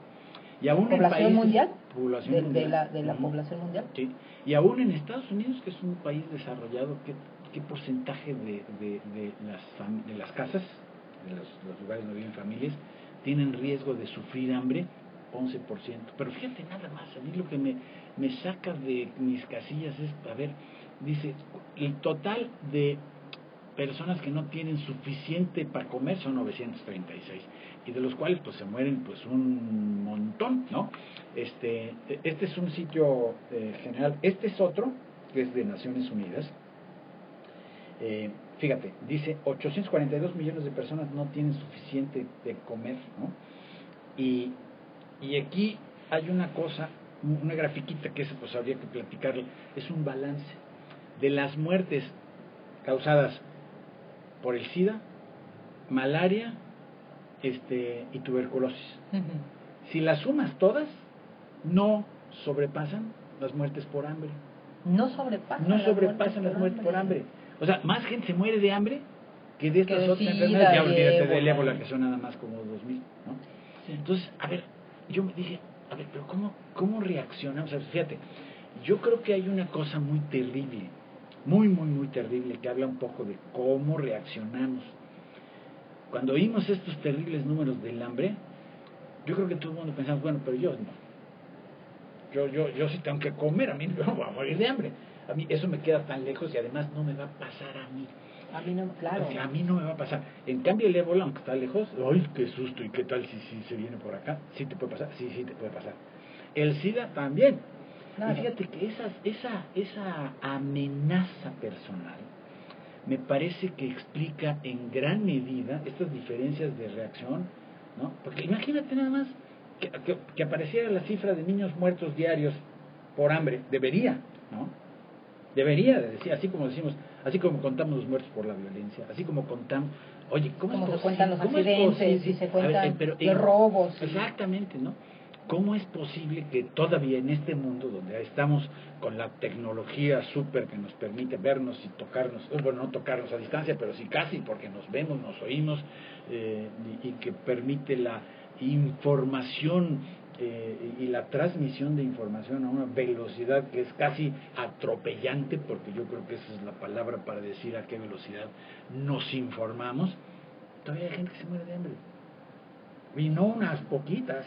Y aún
¿Población
en países,
mundial?
Población mundial.
De la población mundial.
Sí. Y aún en Estados Unidos, que es un país desarrollado, ¿qué porcentaje de las casas, de los lugares donde viven familias, tienen riesgo de sufrir hambre? 11%. Pero fíjate nada más, a mí lo que me saca de mis casillas es, a ver, dice, el total de personas que no tienen suficiente para comer son 936, y de los cuales pues se mueren pues un montón, ¿no? Este es un sitio general. Este es otro que es de Naciones Unidas. Fíjate, dice 842 millones de personas no tienen suficiente de comer, ¿no? Y aquí hay una cosa, una grafiquita que eso pues habría que platicarle. Es un balance de las muertes causadas por el SIDA, malaria, y tuberculosis. Si las sumas todas, no sobrepasan las muertes por hambre.
No sobrepasan
las muertes por hambre. O sea, más gente se muere de hambre que de estas otras
SIDA,
enfermedades. Ya olvídate del
ébola.
ébola, que son nada más como 2,000, ¿no? Sí. Entonces, a ver, yo me dije, a ver, pero ¿cómo reaccionamos? O sea, fíjate, yo creo que hay una cosa muy terrible, muy, muy, muy terrible, que habla un poco de cómo reaccionamos. Cuando oímos estos terribles números del hambre, yo creo que todo el mundo pensamos, bueno, pero yo no. Yo sí tengo que comer, a mí no me voy a morir de hambre. A mí eso me queda tan lejos y además no me va a pasar a mí.
A mí no, claro.
O sea, a mí no me va a pasar. En cambio el ébola, aunque está lejos, ¡ay, qué susto! ¿Y qué tal si se viene por acá? ¿Sí te puede pasar? Sí, te puede pasar. El SIDA también. Claro. Y fíjate que esa amenaza personal me parece que explica en gran medida estas diferencias de reacción, ¿no? Porque imagínate nada más que apareciera la cifra de niños muertos diarios por hambre. Debería, ¿no? Debería de decir, así como decimos, así como contamos los muertos por la violencia, así como contamos, oye, ¿cómo
se cuentan los accidentes y se cuentan los robos?
Exactamente, ¿no? ¿Cómo es posible que todavía en este mundo donde estamos con la tecnología súper que nos permite vernos y tocarnos, bueno, no tocarnos a distancia, pero sí casi, porque nos vemos, nos oímos, y que permite la información y la transmisión de información a una velocidad que es casi atropellante, porque yo creo que esa es la palabra para decir a qué velocidad nos informamos? Todavía hay gente que se muere de hambre, y no unas poquitas,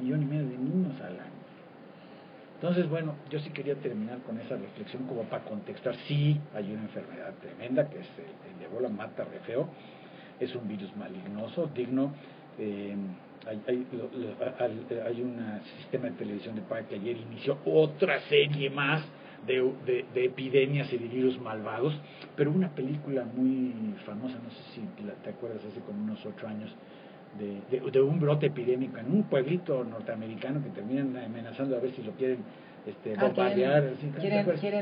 1,5 millones de niños al año. Entonces, bueno, yo sí quería terminar con esa reflexión como para contextuar. Sí, hay una enfermedad tremenda que es el ébola, mata re feo, es un virus malignoso, digno. Hay un sistema de televisión de paga que ayer inició otra serie más de epidemias y de virus malvados, pero una película muy famosa, no sé si te acuerdas, hace como unos 8 años, de un brote epidémico en un pueblito norteamericano que terminan amenazando a ver si lo quieren bombardear.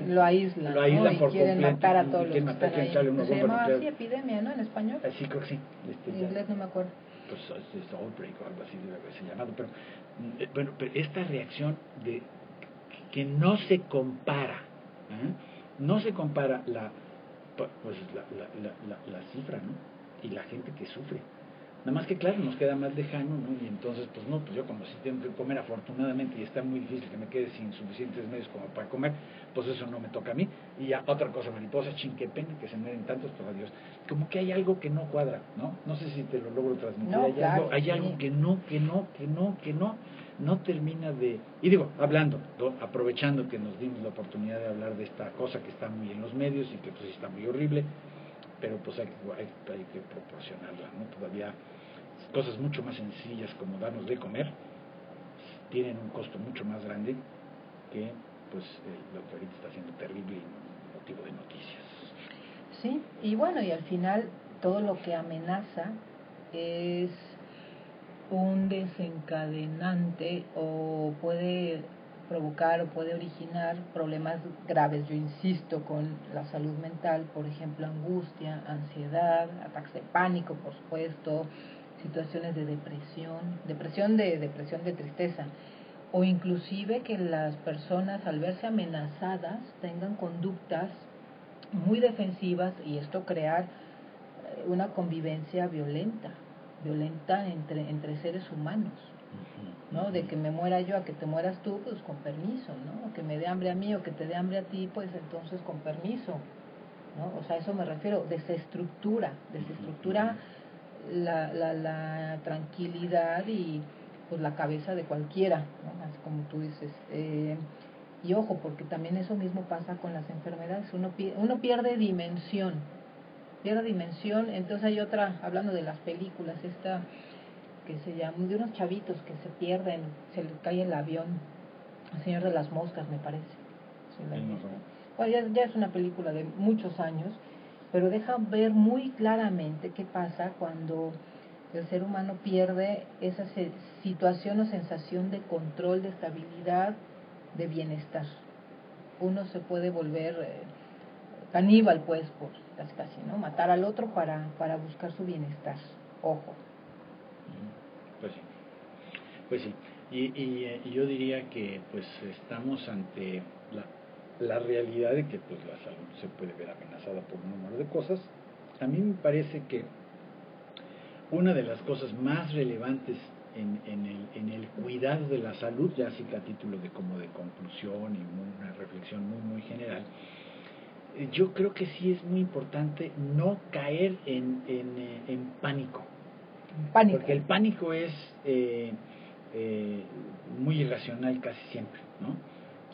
Lo aíslan, ¿no? Y quieren matar a todos los que están ahí. Se llamaba así epidemia, ¿no? En español.
Sí, creo que sí.
En inglés no me acuerdo.
Pues es outbreak o algo así debe haberse llamado. Pero bueno, pero esta reacción de que no se compara, no se compara la cifra, ¿no? Y la gente que sufre. Nada más que claro, nos queda más lejano, ¿no? Y entonces, pues no, pues yo como si tengo que comer afortunadamente y está muy difícil que me quede sin suficientes medios como para comer, pues eso no me toca a mí. Y ya otra cosa mariposa, qué pena que se mueren tantos, pues adiós. Como que hay algo que no cuadra, ¿no? No sé si te lo logro transmitir.
No,
hay algo que no termina de... Y digo, hablando, aprovechando que nos dimos la oportunidad de hablar de esta cosa que está muy en los medios y que pues está muy horrible, pero pues hay que proporcionarla, ¿no? Todavía cosas mucho más sencillas como darnos de comer tienen un costo mucho más grande que pues lo que ahorita está siendo terrible y motivo de noticias.
Sí, y bueno, y al final todo lo que amenaza es un desencadenante o puede provocar o puede originar problemas graves. Yo insisto con la salud mental, por ejemplo, angustia, ansiedad, ataques de pánico, por supuesto, situaciones de depresión de tristeza, o inclusive que las personas al verse amenazadas tengan conductas muy defensivas y esto crear una convivencia violenta entre seres humanos, ¿no? De que me muera yo a que te mueras tú, pues con permiso, ¿no? O que me dé hambre a mí o que te dé hambre a ti, pues entonces con permiso, ¿no? O sea, a eso me refiero, desestructura la tranquilidad y pues la cabeza de cualquiera, ¿no? Así como tú dices. Y ojo, porque también eso mismo pasa con las enfermedades, uno pierde dimensión. Entonces hay otra, hablando de las películas, esta que se llama, de unos chavitos que se pierden, se les cae el avión, El Señor de las Moscas, me parece. Bueno, ya es una película de muchos años, pero deja ver muy claramente qué pasa cuando el ser humano pierde esa situación o sensación de control, de estabilidad, de bienestar. Uno se puede volver caníbal, pues, por casi, ¿no? Matar al otro para buscar su bienestar. Ojo.
Pues sí. Y yo diría que pues estamos ante la realidad de que pues la salud se puede ver amenazada por un número de cosas. A mí me parece que una de las cosas más relevantes en el cuidado de la salud, ya así que a título de como de conclusión y una reflexión muy general, yo creo que sí es muy importante no caer en pánico. Porque el pánico es muy irracional casi siempre, ¿no?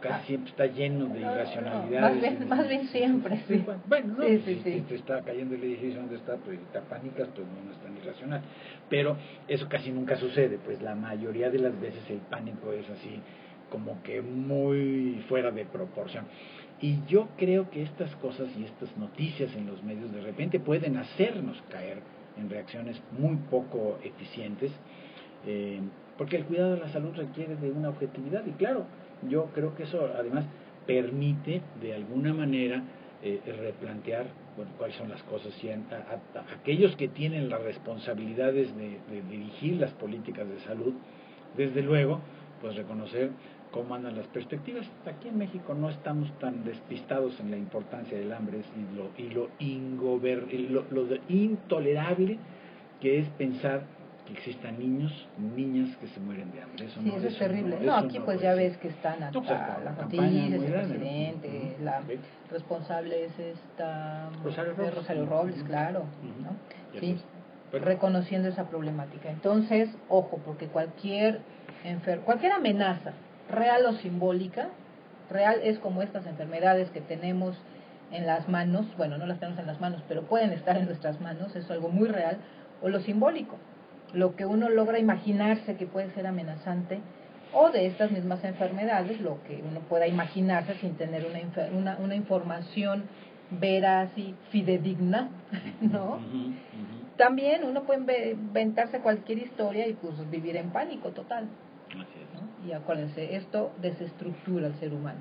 Casi siempre está lleno de irracionalidades.
Más bien siempre, sí.
Bueno, no, sí. Te está cayendo el edificio donde está, pues te pánicas, pues no es tan irracional. Pero eso casi nunca sucede, pues la mayoría de las veces el pánico es así, como que muy fuera de proporción. Y yo creo que estas cosas y estas noticias en los medios de repente pueden hacernos caer en reacciones muy poco eficientes, porque el cuidado de la salud requiere de una objetividad y claro, yo creo que eso además permite de alguna manera replantear cuáles son las cosas y aquellos que tienen las responsabilidades de dirigir las políticas de salud, desde luego, pues reconocer cómo andan las perspectivas. Aquí en México no estamos tan despistados en la importancia del hambre y lo intolerable que es pensar que existan niños, niñas que se mueren de hambre.
Eso es terrible. No, aquí pues ya ves que están hasta las noticias, el presidente, la responsable es esta Rosario Robles, claro, ¿no? Sí, reconociendo esa problemática. Entonces, ojo, porque cualquier amenaza, real o simbólica, real es como estas enfermedades que tenemos en las manos, bueno, no las tenemos en las manos, pero pueden estar en nuestras manos, eso es algo muy real, o lo simbólico, lo que uno logra imaginarse que puede ser amenazante, o de estas mismas enfermedades, lo que uno pueda imaginarse sin tener una información veraz y fidedigna, ¿no? También uno puede inventarse cualquier historia y pues vivir en pánico total. ¿No? Y acuérdense, esto desestructura al ser humano.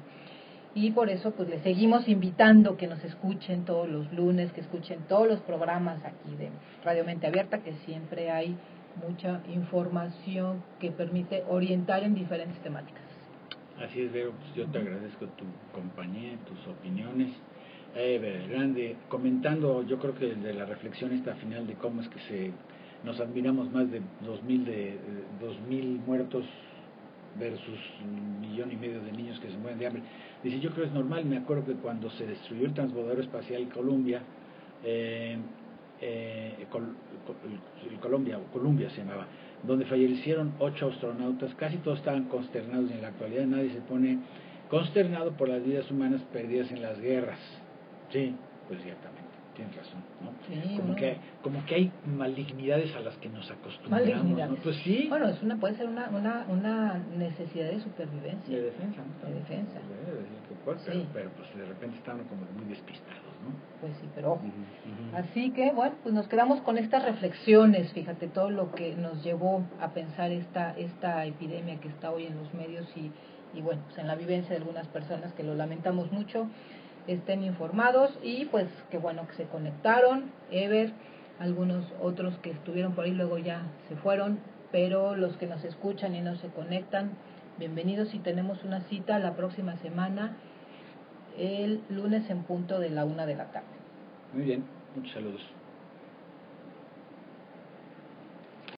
Y por eso pues les seguimos invitando que nos escuchen todos los lunes, que escuchen todos los programas aquí de Radio Mente Abierta, que siempre hay mucha información que permite orientar en diferentes temáticas.
Así es, Vero, pues yo te agradezco tu compañía, tus opiniones. Grande, comentando, yo creo que de la reflexión esta final de cómo es que nos admiramos más de 2.000 muertos versus 1,5 millones de niños que se mueren de hambre. Dice, yo creo que es normal. Me acuerdo que cuando se destruyó el transbordador espacial Columbia, Columbia se llamaba, donde fallecieron 8 astronautas, casi todos estaban consternados y en la actualidad nadie se pone consternado por las vidas humanas perdidas en las guerras. Sí, pues ciertamente. tienes razón, ¿no?
Sí,
como que hay malignidades a las que nos acostumbramos, ¿no? Pues sí.
Bueno, puede ser una necesidad de supervivencia.
De defensa, ¿no?
De defensa.
Sí. Pero pues de repente están como muy despistados, ¿no?
Pues sí, pero ojo. Así que, bueno, pues nos quedamos con estas reflexiones, fíjate, todo lo que nos llevó a pensar esta epidemia que está hoy en los medios y bueno, pues en la vivencia de algunas personas que lo lamentamos mucho, estén informados y pues qué bueno que se conectaron, Ever, algunos otros que estuvieron por ahí luego ya se fueron, pero los que nos escuchan y no se conectan, bienvenidos y tenemos una cita la próxima semana, el lunes en punto de la 1:00 p.m.
Muy bien, muchos saludos.